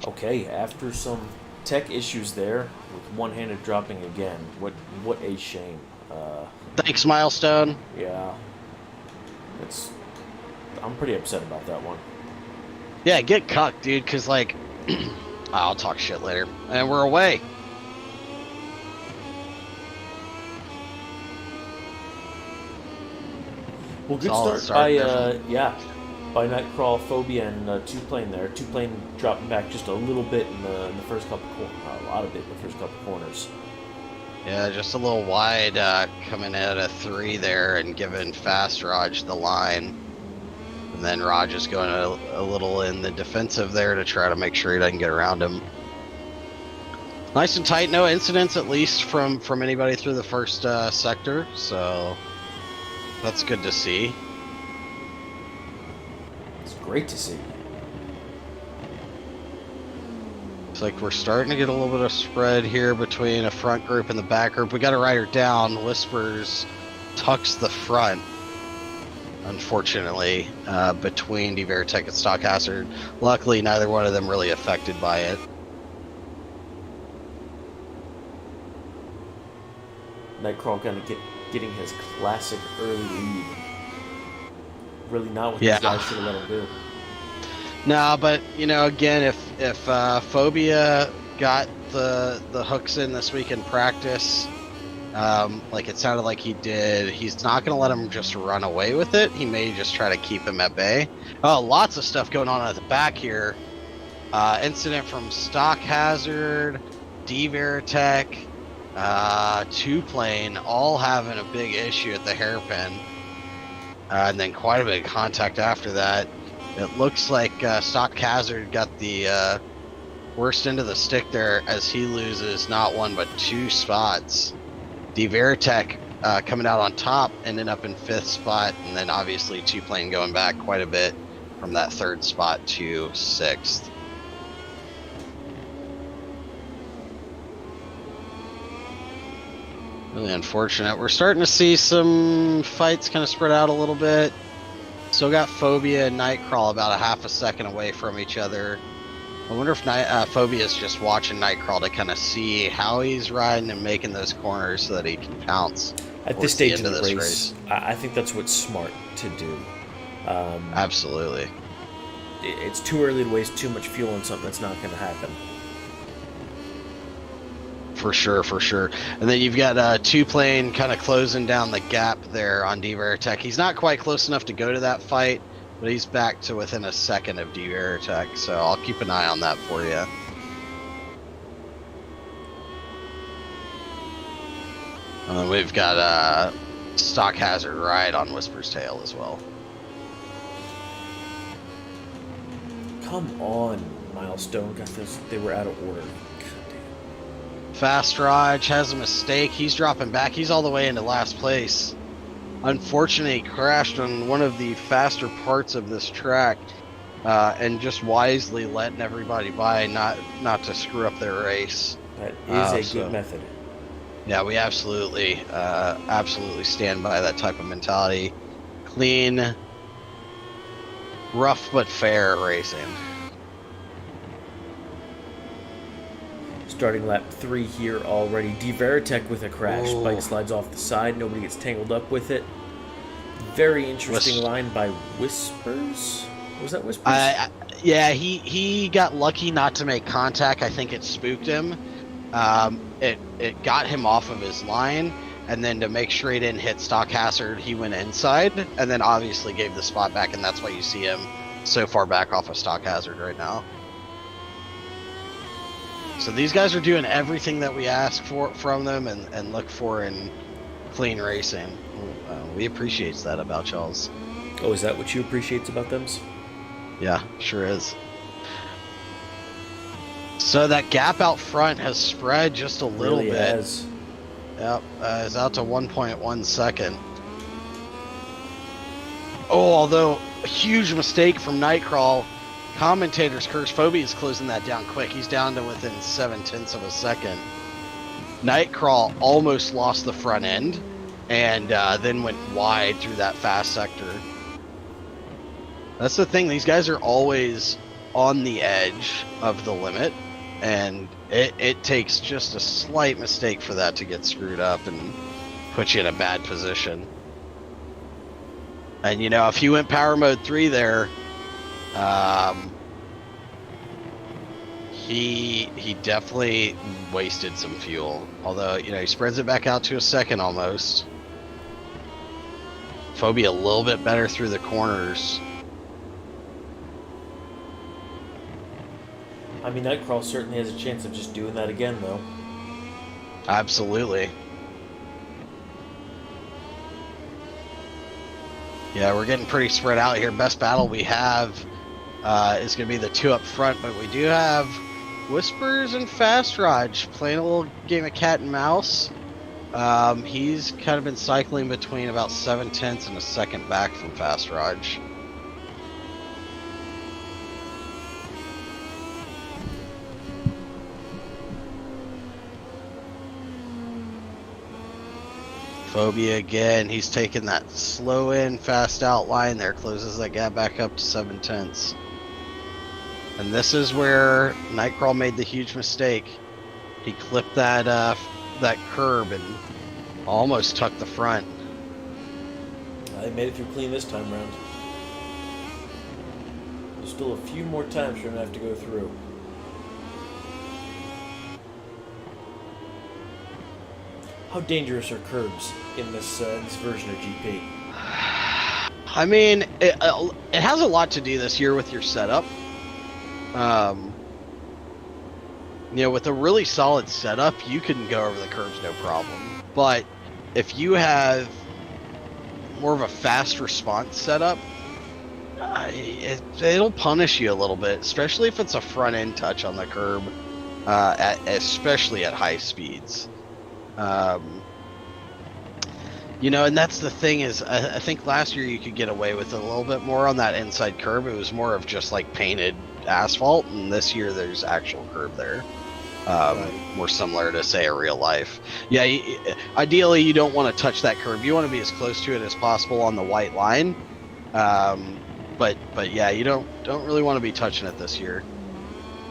Okay, after some tech issues there, with one-handed dropping again. What a shame. Thanks, Milestone. Yeah, it's. I'm pretty upset about that one. Yeah, get cucked, dude, because, like, I'll talk shit later. And we're away. Well, good Solid start by there by Nightcrawl, Phobia, and Two Plane there. Two Plane dropping back just a little bit in the first couple a lot of it in the first couple corners. Yeah, just a little wide coming at a 3 there and giving Fast Raj the line. And then Raj is going a little in the defensive there to try to make sure he doesn't get around him. Nice and tight, no incidents at least from anybody through the first sector, so that's good to see. It's great to see. It's like we're starting to get a little bit of spread here between a front group and the back group. We got a rider down. Whispers tucks the front, unfortunately, between Divertech and Stock Hazard. Luckily, neither one of them really affected by it. Nightcrawl kind of getting his classic early lead. Really not what these guys should have let him do. No, but you know, again, if Phobia got the hooks in this week in practice, like it sounded like he did, he's not going to let him just run away with it. He may just try to keep him at bay. Oh, lots of stuff going on at the back here. Incident from Stock Hazard, Divertech, Two Plane, all having a big issue at the hairpin. And then quite a bit of contact after that. It looks like Stock Hazard got the worst end of the stick there as he loses not 1 but 2 spots. Divertech coming out on top, ending up in 5th spot, and then obviously Two Plane going back quite a bit from that 3rd spot to 6th. Really unfortunate. We're starting to see some fights kind of spread out a little bit. Still got Phobia and Nightcrawl about a half a second away from each other. I wonder if Phobia is just watching Nightcrawl to kind of see how he's riding and making those corners so that he can pounce. At this stage of the race, I think that's what's smart to do. Absolutely. It's too early to waste too much fuel on something that's not going to happen. For sure, for sure. And then you've got Two Plane kind of closing down the gap there on Divertech. He's not quite close enough to go to that fight, but he's back to within a second of Divertech, so I'll keep an eye on that for you. And then we've got Stock Hazard right on Whisper's tail as well. Come on, Milestone. Got this. They were out of order. Fast Raj has a mistake. He's dropping back. He's all the way into last place. Unfortunately, he crashed on one of the faster parts of this track, and just wisely letting everybody by, not to screw up their race. That is a good method. Yeah, we absolutely stand by that type of mentality. Clean, rough but fair racing. Starting lap 3 here already. Divertech with a crash. Ooh. Bike slides off the side. Nobody gets tangled up with it. Very interesting line by Whispers. Was that Whispers? Yeah, he got lucky not to make contact. I think it spooked him. It got him off of his line, and then to make sure he didn't hit Stock Hazard, he went inside, and then obviously gave the spot back, and that's why you see him so far back off of Stock Hazard right now. So these guys are doing everything that we ask for from them and look for in clean racing. We appreciate that about y'all's. Oh, is that what you appreciate about them? Yeah, sure is. So that gap out front has spread just a little bit. Has. Yep, it's out to 1.1 second. Oh, although a huge mistake from Nightcrawl. Commentators curse. Phobia is closing that down quick. He's down to within 0.7 of a second. Nightcrawl almost lost the front end and then went wide through that fast sector. That's the thing. These guys are always on the edge of the limit, and it takes just a slight mistake for that to get screwed up and put you in a bad position. And you know, if you went power mode 3 there, he definitely wasted some fuel. Although, you know, he spreads it back out to a second almost. Phobia a little bit better through the corners. I mean, Nightcrawler certainly has a chance of just doing that again, though. Absolutely. Yeah, we're getting pretty spread out here. Best battle we have is going to be the two up front, but we do have Whispers and Fast Raj playing a little game of cat and mouse. He's kind of been cycling between about 7/10 and a second back from Fast Raj. Phobia again, he's taking that slow in, fast out line there, closes that gap back up to 7/10. And this is where Nightcrawl made the huge mistake. He clipped that that curb and almost tucked the front. They made it through clean this time round. There's still a few more times you're going to have to go through. How dangerous are curbs in this version of GP? I mean, it has a lot to do this year with your setup. You know, with a really solid setup, you can go over the curbs no problem. But if you have more of a fast response setup, it'll punish you a little bit, especially if it's a front end touch on the curb, especially at high speeds. You know, and that's the thing is, I think last year you could get away with it a little bit more on that inside curb. It was more of just like painted asphalt, and this year there's actual curb there. More similar to, say, a real life. Yeah, ideally you don't want to touch that curb. You want to be as close to it as possible on the white line. But yeah, you don't really want to be touching it this year.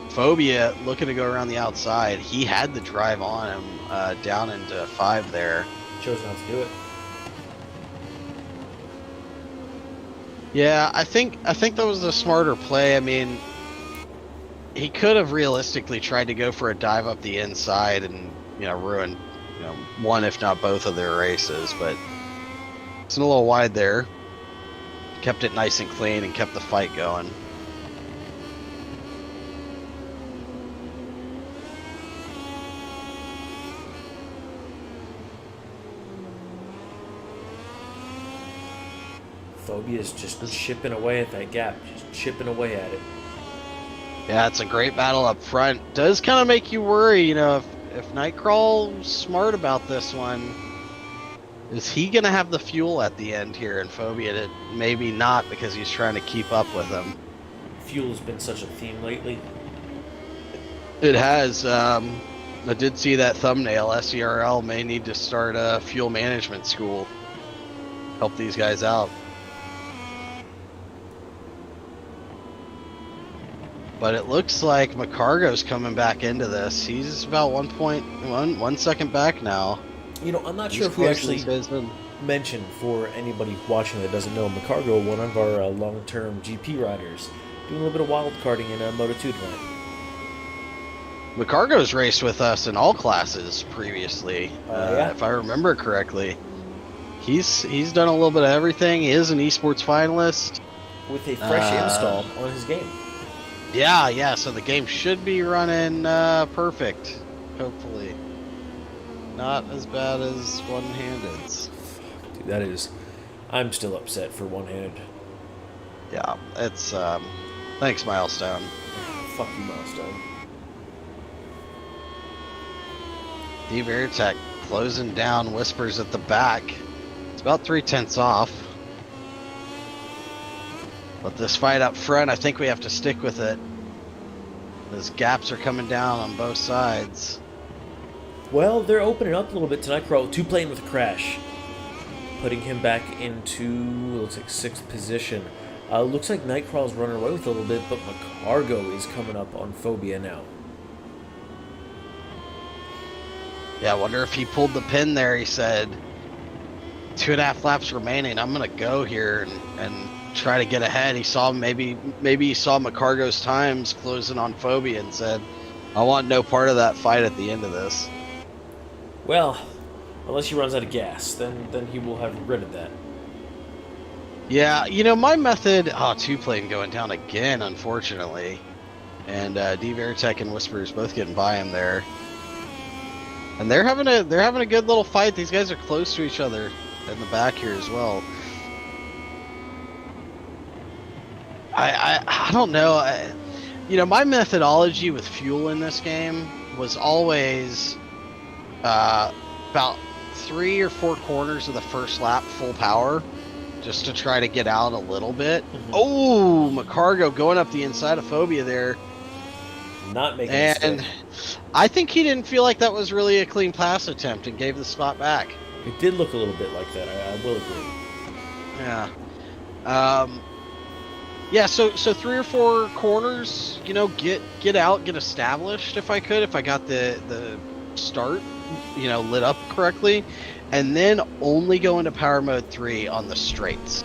Phobia looking to go around the outside. He had the drive on him down into 5 there. Chose not to do it. Yeah, I think that was the smarter play. I mean, he could have realistically tried to go for a dive up the inside and, you know, ruin, you know, one if not both of their races, but it's a little wide there. Kept it nice and clean and kept the fight going. Phobia's just chipping away at that gap, just chipping away at it. Yeah, it's a great battle up front. Does kind of make you worry, you know, if Nightcrawl's smart about this one, is he going to have the fuel at the end here? And Phobia maybe not, because he's trying to keep up with him. Fuel has been such a theme lately. It has. I did see that thumbnail. SERL may need to start a fuel management school. Help these guys out. But it looks like McCargo's coming back into this. He's about 1 second back now. You know, I'm not sure if we actually mentioned, for anybody watching that doesn't know, McCargo, one of our long-term GP riders, doing a little bit of wild karting in Moto2 tonight. McCargo's raced with us in all classes previously, yeah. if I remember correctly. He's done a little bit of everything. He is an esports finalist. With a fresh install on his game. Yeah, so the game should be running perfect, hopefully. Not as bad as one-handed's. Dude, that is... I'm still upset for one-handed. Yeah, it's... thanks, Milestone. Fuck you, Milestone. D-Veritech closing down Whispers at the back. It's about 3/10 off. But this fight up front, I think we have to stick with it. Those gaps are coming down on both sides. Well, they're opening up a little bit tonight. Crow 2 playing with a crash, putting him back into, looks like 6th position. Looks like Nightcrawl's running away with a little bit, but McCargo is coming up on Phobia now. Yeah, I wonder if he pulled the pin there. He said, 2.5 laps remaining. I'm going to go here and try to get ahead. He saw maybe he saw McCargo's times closing on Phobia and said, I want no part of that fight at the end of this. Well, unless he runs out of gas, then he will have regretted that. Yeah, my method... Oh, 2-plane going down again, unfortunately. And D Veritech and Whispers both getting by him there. And they're having a good little fight. These guys are close to each other in the back here as well. I don't know. My methodology with fuel in this game was always about 3 or 4 corners of the first lap full power, just to try to get out a little bit. Mm-hmm. Oh, McCargo going up the inside of Phobia there. Not making a mistake. I think he didn't feel like that was really a clean pass attempt and gave the spot back. It did look a little bit like that. I will agree. Yeah. Yeah, so 3 or 4 corners, get out, get established if I could, if I got the start, lit up correctly, and then only go into power mode 3 on the straights.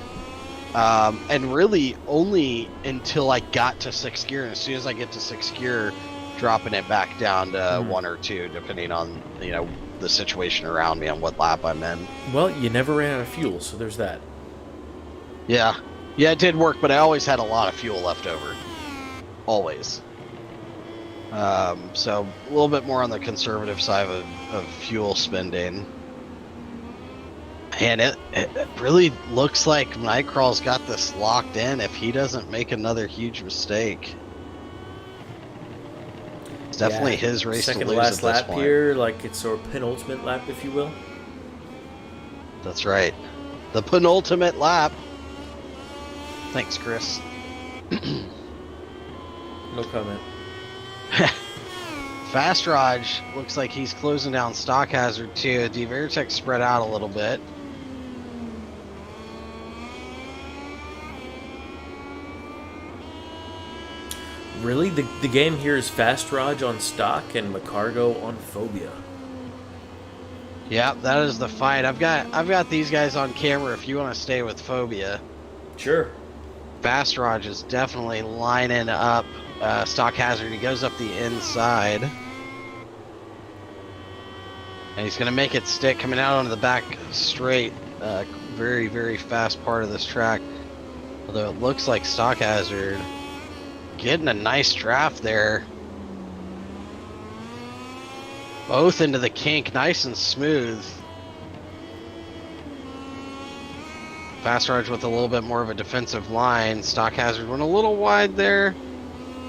And really only until I got to 6th gear, and as soon as I get to 6th gear, dropping it back down to 1 or 2, depending on, the situation around me, on what lap I'm in. Well, you never ran out of fuel, so there's that. Yeah. Yeah, it did work, but I always had a lot of fuel left over. Always. So a little bit more on the conservative side of fuel spending. And it really looks like Nightcrawl's got this locked in if he doesn't make another huge mistake. It's definitely his race to lose at this point. Second to last lap here, like it's our penultimate lap, if you will. That's right. The penultimate lap. Thanks, Chris. No comment. Fast Raj looks like he's closing down Stock Hazard too. D Veritech spread out a little bit. Really? The game here is Fast Raj on Stock and McCargo on Phobia. Yeah, that is the fight. I've got these guys on camera if you want to stay with Phobia. Sure. Fast Raj is definitely lining up Stock Hazard. He goes up the inside. And he's going to make it stick coming out onto the back straight. Very, very fast part of this track. Although it looks like Stock Hazard getting a nice draft there. Both into the kink, nice and smooth. Fast Raj with a little bit more of a defensive line. Stock Hazard went a little wide there.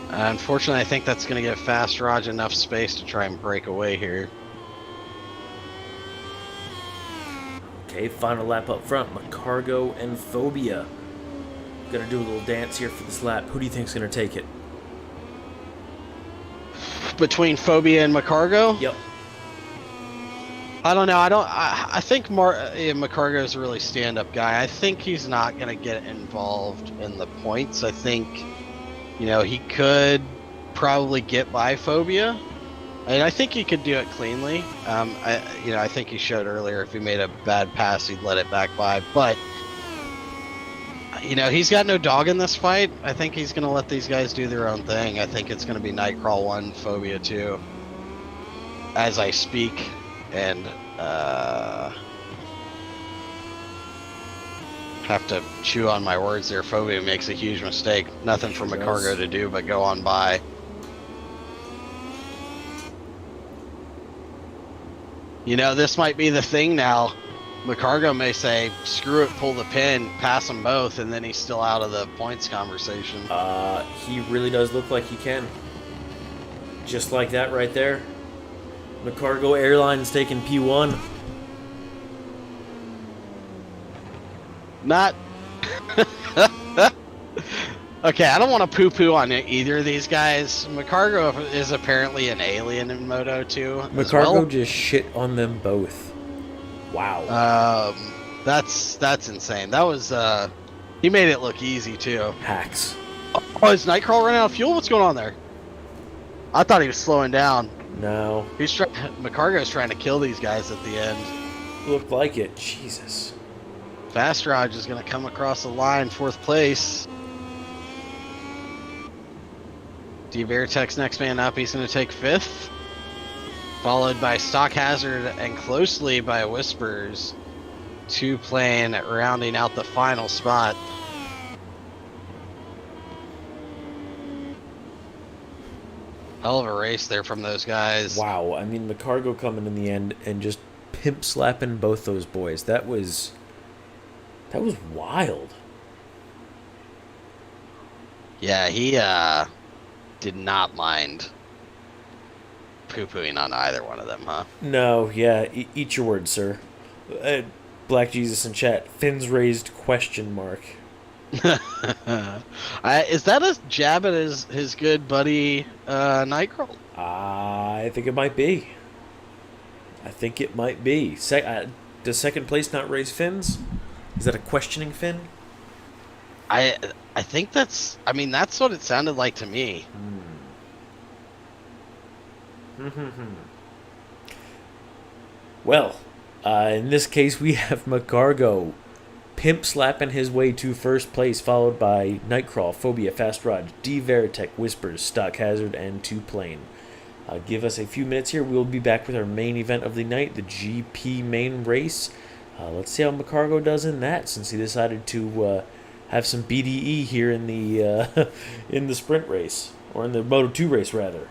Unfortunately, I think that's going to give Fast Raj enough space to try and break away here. Okay, final lap up front. McCargo and Phobia. Gonna do a little dance here for this lap. Who do you think's gonna take it? Between Phobia and McCargo? Yep. I don't know. I think McCargo is a really stand-up guy. I think he's not going to get involved in the points. I think, he could probably get by Phobia. And I think he could do it cleanly. I think he showed earlier if he made a bad pass, he'd let it back by. But, he's got no dog in this fight. I think he's going to let these guys do their own thing. I think it's going to be Nightcrawl 1, Phobia 2. As I speak. And have to chew on my words there. Phobia makes a huge mistake. Nothing for McCargo to do but go on by. This might be the thing now. McCargo may say, screw it, pull the pin, pass them both, and then he's still out of the points conversation. He really does look like he can. Just like that right there. McCargo Airlines taking P1. Not. Okay, I don't want to poo-poo on either of these guys. McCargo is apparently an alien in Moto 2. McCargo just shit on them both. Wow. That's insane. That was He made it look easy, too. Hacks. Oh, is Nightcrawler running out of fuel? What's going on there? I thought he was slowing down. No. McCargo's trying to kill these guys at the end. Looked like it. Jesus. Fast Raj is going to come across the line, 4th place. D Veritek's next man up. He's going to take 5th. Followed by Stock Hazard and closely by Whispers. 2-plane rounding out the final spot. Hell of a race there from those guys. Wow. I mean, McCargo coming in the end and just pimp slapping both those boys. That was wild. Yeah, he did not mind poo-pooing on either one of them, huh? No, yeah. Eat your words, sir. Black Jesus in chat. Fins raised question mark. Is that a jab at his good buddy Nightcrawler? I think it might be. Does second place not raise fins? Is that a questioning fin? I think that's what it sounded like to me. Well, in this case, we have McCargo pimp slapping his way to first place, followed by Nightcrawl, Phobia, Fast Rod, D Veritek, Whispers, Stock Hazard, and 2-plane. Give us a few minutes here. We'll be back with our main event of the night, the GP main race. Let's see how McCargo does in that, since he decided to have some BDE here in the in the sprint race, or in the Moto2 race rather.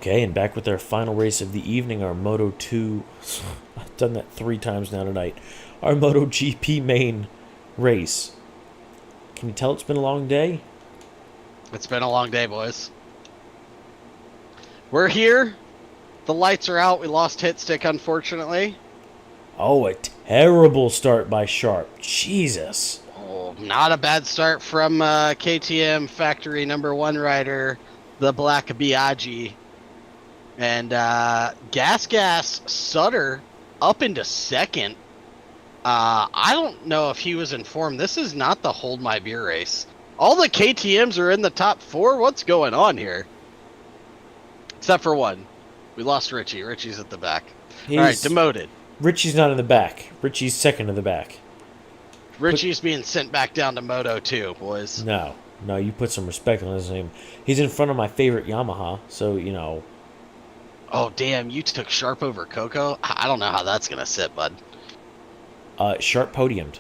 Okay, and back with our final race of the evening, our Moto 2. I've done that 3 times now tonight. Our MotoGP main race. Can you tell it's been a long day? It's been a long day, boys. We're here. The lights are out. We lost hit stick, unfortunately. Oh, a terrible start by Sharp. Jesus. Oh, not a bad start from KTM factory #1 rider, the Black Biaggi. And Gas Sutter up into second. I don't know if he was informed. This is not the Hold My Beer race. All the KTMs are in the top 4. What's going on here? Except for one. We lost Richie. Richie's at the back. All right, demoted. Richie's not in the back. Richie's second in the back. Richie's being sent back down to Moto 2, boys. No, you put some respect on his name. He's in front of my favorite Yamaha, so, you know. Oh, damn, you took Sharp over Coco? I don't know how that's going to sit, bud. Sharp podiumed.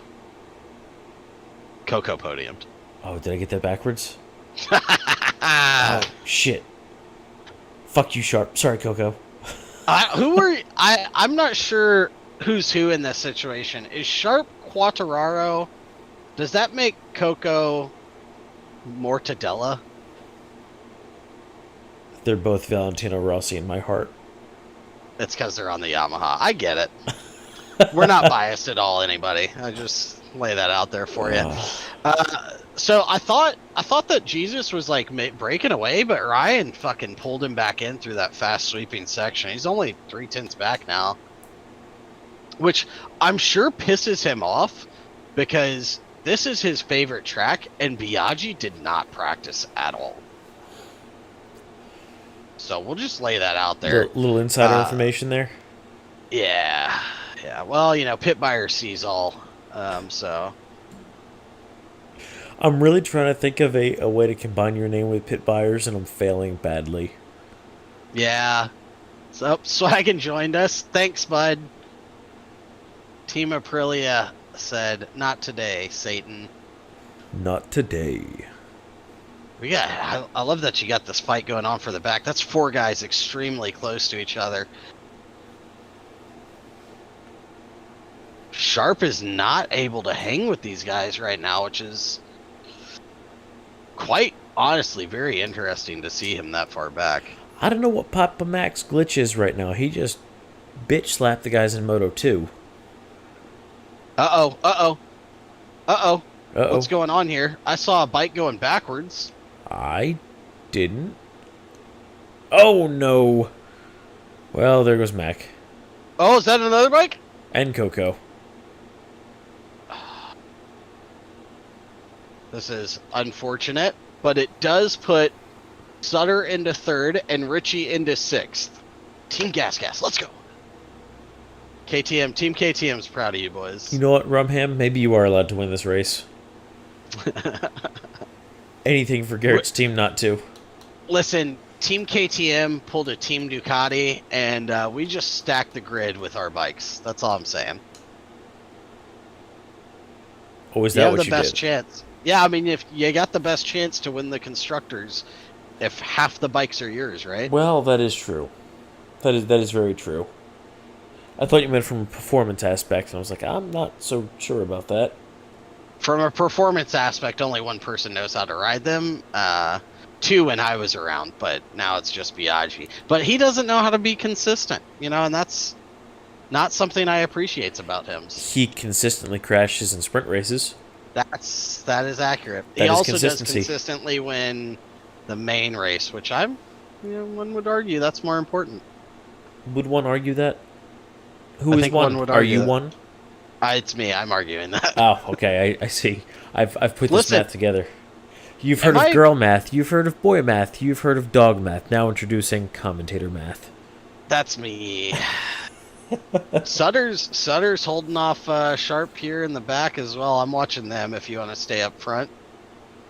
Coco podiumed. Oh, did I get that backwards? Oh, shit. Fuck you, Sharp. Sorry, Coco. I'm not sure who's who in this situation. Is Sharp Quartararo? Does that make Coco Mortadella? They're both Valentino Rossi in my heart. It's because they're on the Yamaha. I get it. We're not biased at all, anybody. I just lay that out there for you. So I thought that Jesus was like breaking away, but Ryan fucking pulled him back in through that fast sweeping section. He's only 3/10 back now, which I'm sure pisses him off because this is his favorite track, and Biaggi did not practice at all. So we'll just lay that out there. Little insider information there. Yeah. Well, you know, Pit Buyer sees all. So I'm really trying to think of a way to combine your name with Pit Buyers, and I'm failing badly. yeah. So Swaggin joined us. Thanks, bud. Team Aprilia said, "Not today, Satan." Not today. I love that you got this fight going on for the back. That's 4 guys extremely close to each other. Sharp is not able to hang with these guys right now, which is quite honestly very interesting to see him that far back. I don't know what Papa Mac's glitch is right now. He just bitch slapped the guys in Moto 2. Uh-oh. What's going on here? I saw a bike going backwards. I didn't. Oh, no. Well, there goes Mac. Oh, is that another bike? And Coco. This is unfortunate, but it does put Sutter into 3rd and Richie into 6th. Team Gas, let's go. KTM, Team KTM's proud of you, boys. You know what, Rumham? Maybe you are allowed to win this race. Anything for Garrett's team not to. Listen, Team KTM pulled a Team Ducati, and we just stacked the grid with our bikes. That's all I'm saying. Oh, is that what you did? You have the best chance. Yeah, I mean, if you got the best chance to win the Constructors, if half the bikes are yours, right? Well, that is true. That is very true. I thought you meant from a performance aspect, and I was like, I'm not so sure about that. From a performance aspect, only one person knows how to ride them. 2 when I was around, but now it's just Biaggi. But he doesn't know how to be consistent, you know, and that's not something I appreciate about him. He consistently crashes in sprint races. That is accurate. He also does consistently win the main race, which one would argue that's more important. Would one argue that? Who is one? Are you one? It's me. I'm arguing that. Oh, okay. I see. I've put this math together. You've heard of girl math. You've heard of boy math. You've heard of dog math. Now introducing commentator math. That's me. Sutter's holding off Sharp here in the back as well. I'm watching them if you want to stay up front.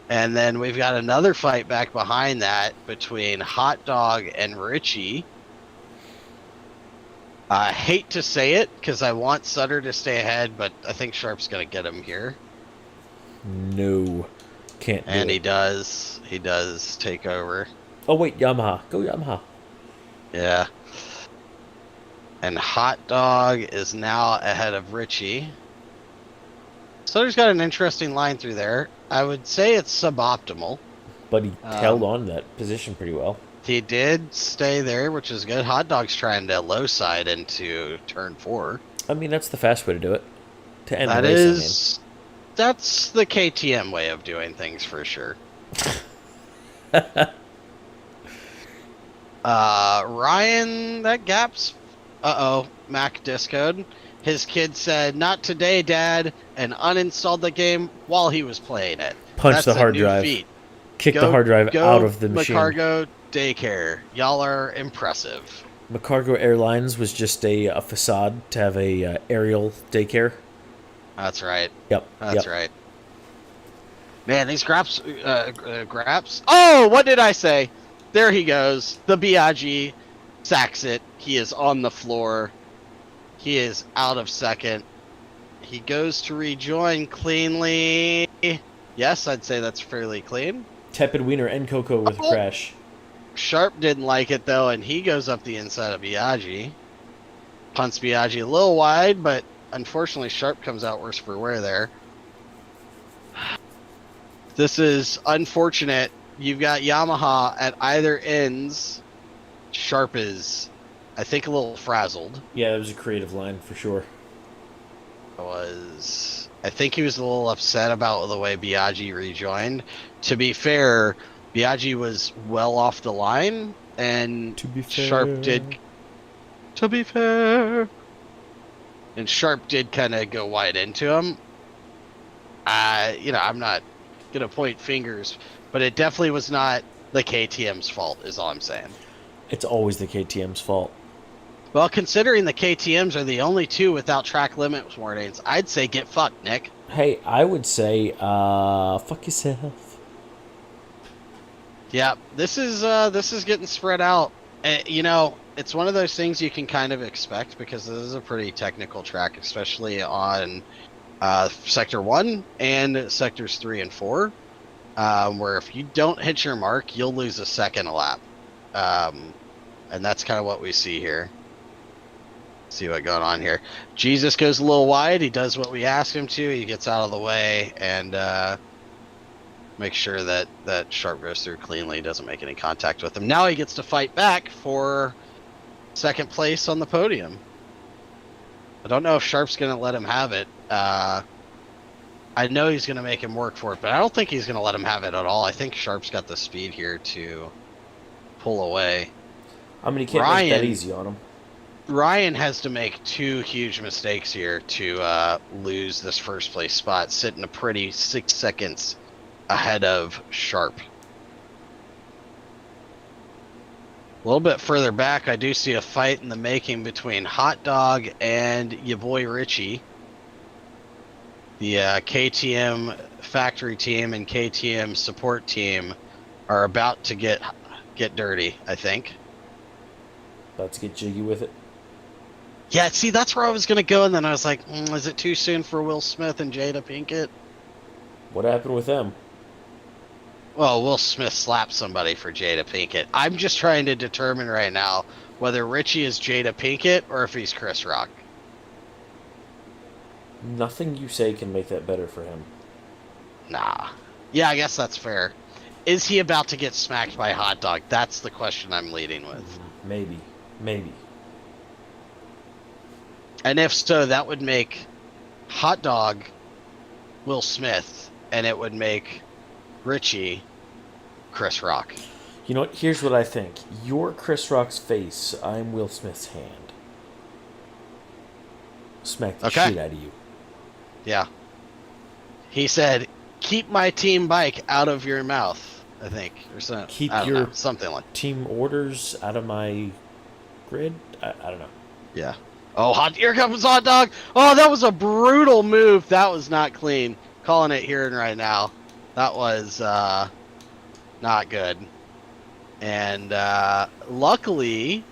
And then we've got another fight back behind that between Hot Dog and Richie. I hate to say it because I want Sutter to stay ahead, but I think Sharp's going to get him here. No. Can't do and it. he does. He does take over. Oh, wait. Yamaha. Go Yamaha. Yeah. And Hot Dog is now ahead of Richie. Sutter's got an interesting line through there. I would say it's suboptimal. But he held on to that position pretty well. He did stay there, which is good. Hot Dog's trying to low side into turn 4. I mean, that's the fast way to do it. To end That the race, is, that's the KTM way of doing things for sure. Ryan, that gap's. Mac Discode. His kid said, "Not today, Dad," and uninstalled the game while he was playing it. Punch That's the hard a new drive. feat. Kick the hard drive out of the machine. McCargo Daycare. Y'all are impressive. McCargo Airlines was just a facade to have a aerial daycare. That's right. Yep. That's right. Man, these graps. Oh, what did I say? There he goes. The Biaggi sacks it. He is on the floor. He is out of second. He goes to rejoin cleanly. Yes, I'd say that's fairly clean. Tepid Wiener and Coco with a crash. Sharp didn't like it though, and he goes up the inside of Biaggi. Punts Biaggi a little wide, but unfortunately Sharp comes out worse for wear there. This is unfortunate. You've got Yamaha at either ends. Sharp is, I think, a little frazzled. Yeah, that was a creative line for sure. I think he was a little upset about the way Biaggi rejoined. To be fair, Biaggi was well off the line, and Sharp did. To be fair, and Sharp did kind of go wide into him. I'm not gonna point fingers, but it definitely was not the KTM's fault. Is all I'm saying. It's always the KTM's fault. Well, considering the KTMs are the only two without track limit warnings, I'd say get fucked, Nick. Hey, I would say, fuck yourself. Yeah, this is getting spread out. It's one of those things you can kind of expect because this is a pretty technical track, especially on Sector 1 and Sectors 3 and 4, where if you don't hit your mark, you'll lose a second a lap. And that's kind of what we see here. See what's going on here. Jesus goes a little wide. He does what we ask him to. He gets out of the way and makes sure that Sharp goes through cleanly. Doesn't make any contact with him. Now he gets to fight back for second place on the podium. I don't know if Sharp's going to let him have it. I know he's going to make him work for it, but I don't think he's going to let him have it at all. I think Sharp's got the speed here to pull away. I mean, he can't make that easy on him. Ryan has to make two huge mistakes here to lose this first place spot, sitting a pretty 6 seconds ahead of Sharp. A little bit further back, I do see a fight in the making between Hot Dog and your boy Richie. The KTM factory team and KTM support team are about to get dirty, I think. About to get jiggy with it. Yeah, see, that's where I was going to go, and then I was like, is it too soon for Will Smith and Jada Pinkett? What happened with them? Well, Will Smith slapped somebody for Jada Pinkett. I'm just trying to determine right now whether Richie is Jada Pinkett or if he's Chris Rock. Nothing you say can make that better for him. Nah. Yeah, I guess that's fair. Is he about to get smacked by Hot Dog? That's the question I'm leading with. Maybe. And if so, that would make Hot Dog Will Smith, and it would make Richie Chris Rock. You know what? Here's what I think. You're Chris Rock's face. I'm Will Smith's hand. Smack the shit out of you. Yeah. He said, keep my team bike out of your mouth, I think. Or something. Keep your something like team orders out of my grid? I don't know. Yeah. Oh, here comes Hot Dog. Oh, that was a brutal move. That was not clean. Calling it here and right now. That was not good. And luckily,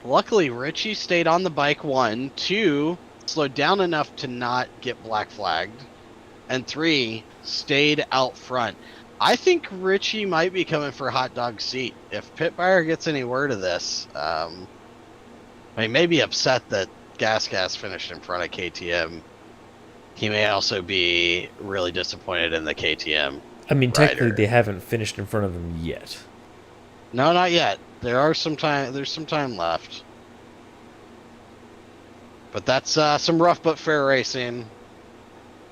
Richie stayed on the bike. 1, 2, slowed down enough to not get black flagged. And 3, stayed out front. I think Richie might be coming for Hot Dog's seat. If Pit Buyer gets any word of this, he may be upset that Gas finished in front of KTM. He may also be really disappointed in the KTM. I mean, technically, rider. they haven't finished in front of him yet. No, not yet. There's some time left. But that's some rough but fair racing.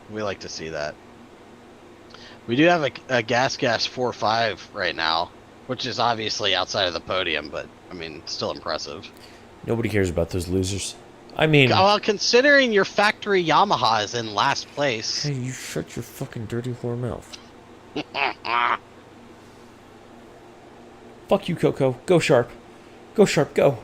We like to see that. We do have a Gas 4.5 right now, which is obviously outside of the podium, but I mean, still impressive. Nobody cares about those losers. I mean... Well, considering your factory Yamaha is in last place. Hey, you shut your fucking dirty whore mouth. Fuck you, Coco. Go Sharp. Go Sharp, go.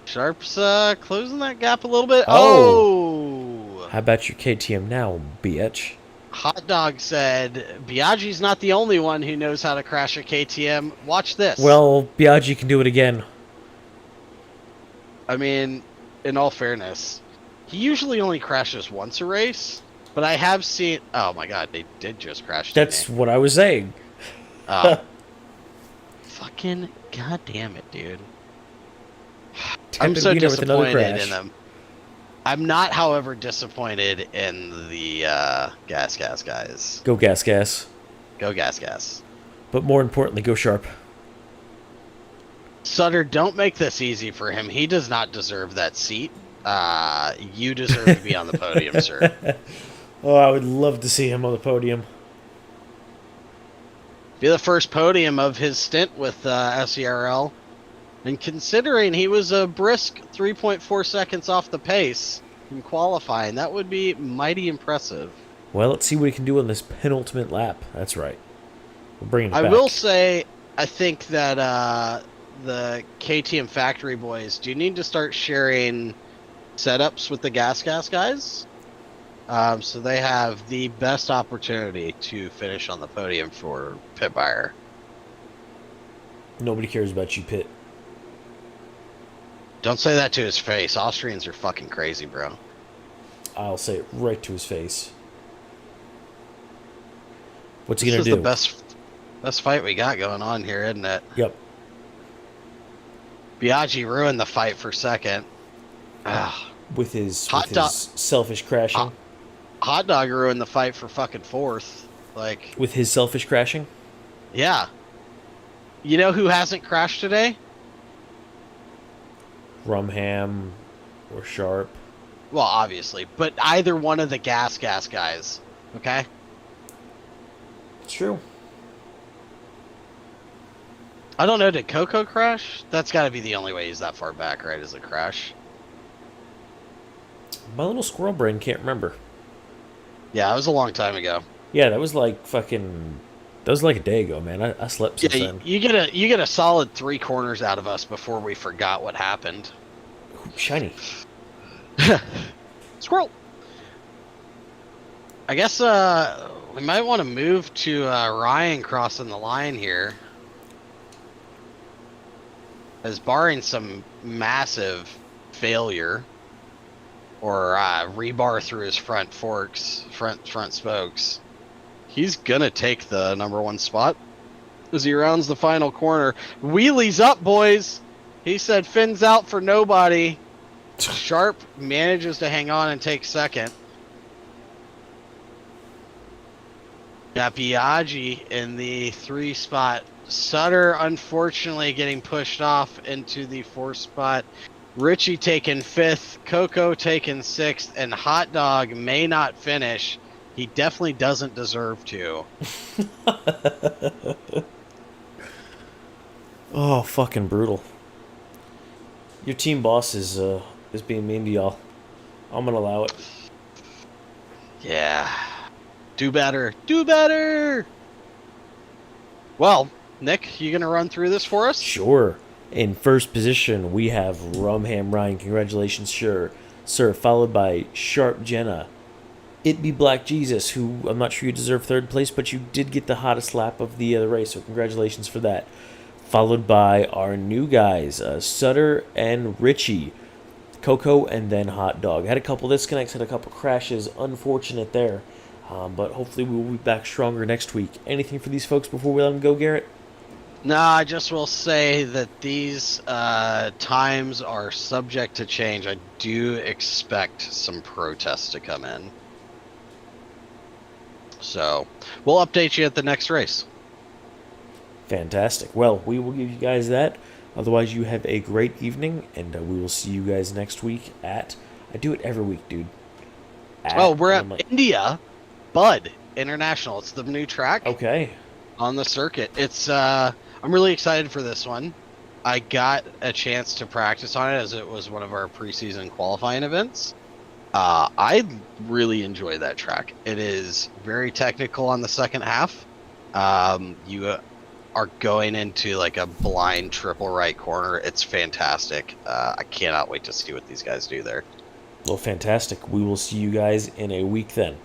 Sharp's closing that gap a little bit. Oh! How about your KTM now, bitch? Hot Dog said, Biaggi's not the only one who knows how to crash a KTM. Watch this. Well, Biaggi can do it again. I mean, in all fairness, he usually only crashes once a race, but I have seen... Oh my god, they did just crash. That's what I was saying. Fucking goddamn it, dude. I'm so disappointed in them. I'm not, however, disappointed in the Gas guys. Go Gas. Go Gas. But more importantly, go Sharp. Sutter, don't make this easy for him. He does not deserve that seat. You deserve to be on the podium, sir. Oh, I would love to see him on the podium. Be the first podium of his stint with SERL. And considering he was a brisk 3.4 seconds off the pace in qualifying, that would be mighty impressive. Well, let's see what he can do on this penultimate lap. That's right. We're bringing it back. I will say, I think that the KTM factory boys do need to start sharing setups with the Gas guys. So they have the best opportunity to finish on the podium for Pit Buyer. Nobody cares about you, Pit. Don't say that to his face. Austrians are fucking crazy, bro. I'll say it right to his face. What's he gonna do? This is the best fight we got going on here, isn't it? Yep. Biaggi ruined the fight for second. With his selfish crashing. Hot Dog ruined the fight for fucking fourth. Like, with his selfish crashing? Yeah. You know who hasn't crashed today? Rumham or Sharp. Well, obviously, but either one of the Gas guys. Okay? It's true. I don't know, did Coco crash? That's got to be the only way he's that far back, right, is a crash. My little squirrel brain can't remember. Yeah, it was a long time ago. Yeah, that was like fucking... That was like a day ago, man. I slept since then. You get a solid 3 corners out of us before we forgot what happened. Ooh, shiny. Squirrel! I guess we might want to move to Ryan crossing the line here. As barring some massive failure or rebar through his front forks, front spokes, he's gonna take the #1 spot as he rounds the final corner. Wheelies up, boys! He said fins out for nobody. Sharp manages to hang on and take second. Got Biaggi in the 3 spot. Sutter, unfortunately, getting pushed off into the 4th spot. Richie taking 5th. Coco taking 6th. And Hot Dog may not finish. He definitely doesn't deserve to. Oh, fucking brutal. Your team boss is being mean to y'all. I'm gonna allow it. Yeah. Do better. Do better! Well, Nick, you gonna run through this for us? Sure. In first position, we have Rumham Ryan. Congratulations, sure, sir. Followed by Sharp Jenna. It Be Black Jesus, who I'm not sure you deserve 3rd place, but you did get the hottest lap of the race, so congratulations for that. Followed by our new guys, Sutter and Richie, Coco, and then Hot Dog. Had a couple disconnects, had a couple crashes. Unfortunate there. But hopefully we will be back stronger next week. Anything for these folks before we let them go, Garrett? No, I just will say that these times are subject to change. I do expect some protests to come in. So we'll update you at the next race. Fantastic. Well, we will give you guys that. Otherwise, you have a great evening, and we will see you guys next week at... I do it every week, dude. We're at India Bud International. It's the new track. Okay. On the circuit. It's I'm really excited for this one. I got a chance to practice on it as it was one of our preseason qualifying events. I really enjoy that track. It is very technical on the second half. You are going into like a blind triple right corner. It's fantastic. I cannot wait to see what these guys do there. Well, fantastic. We will see you guys in a week then.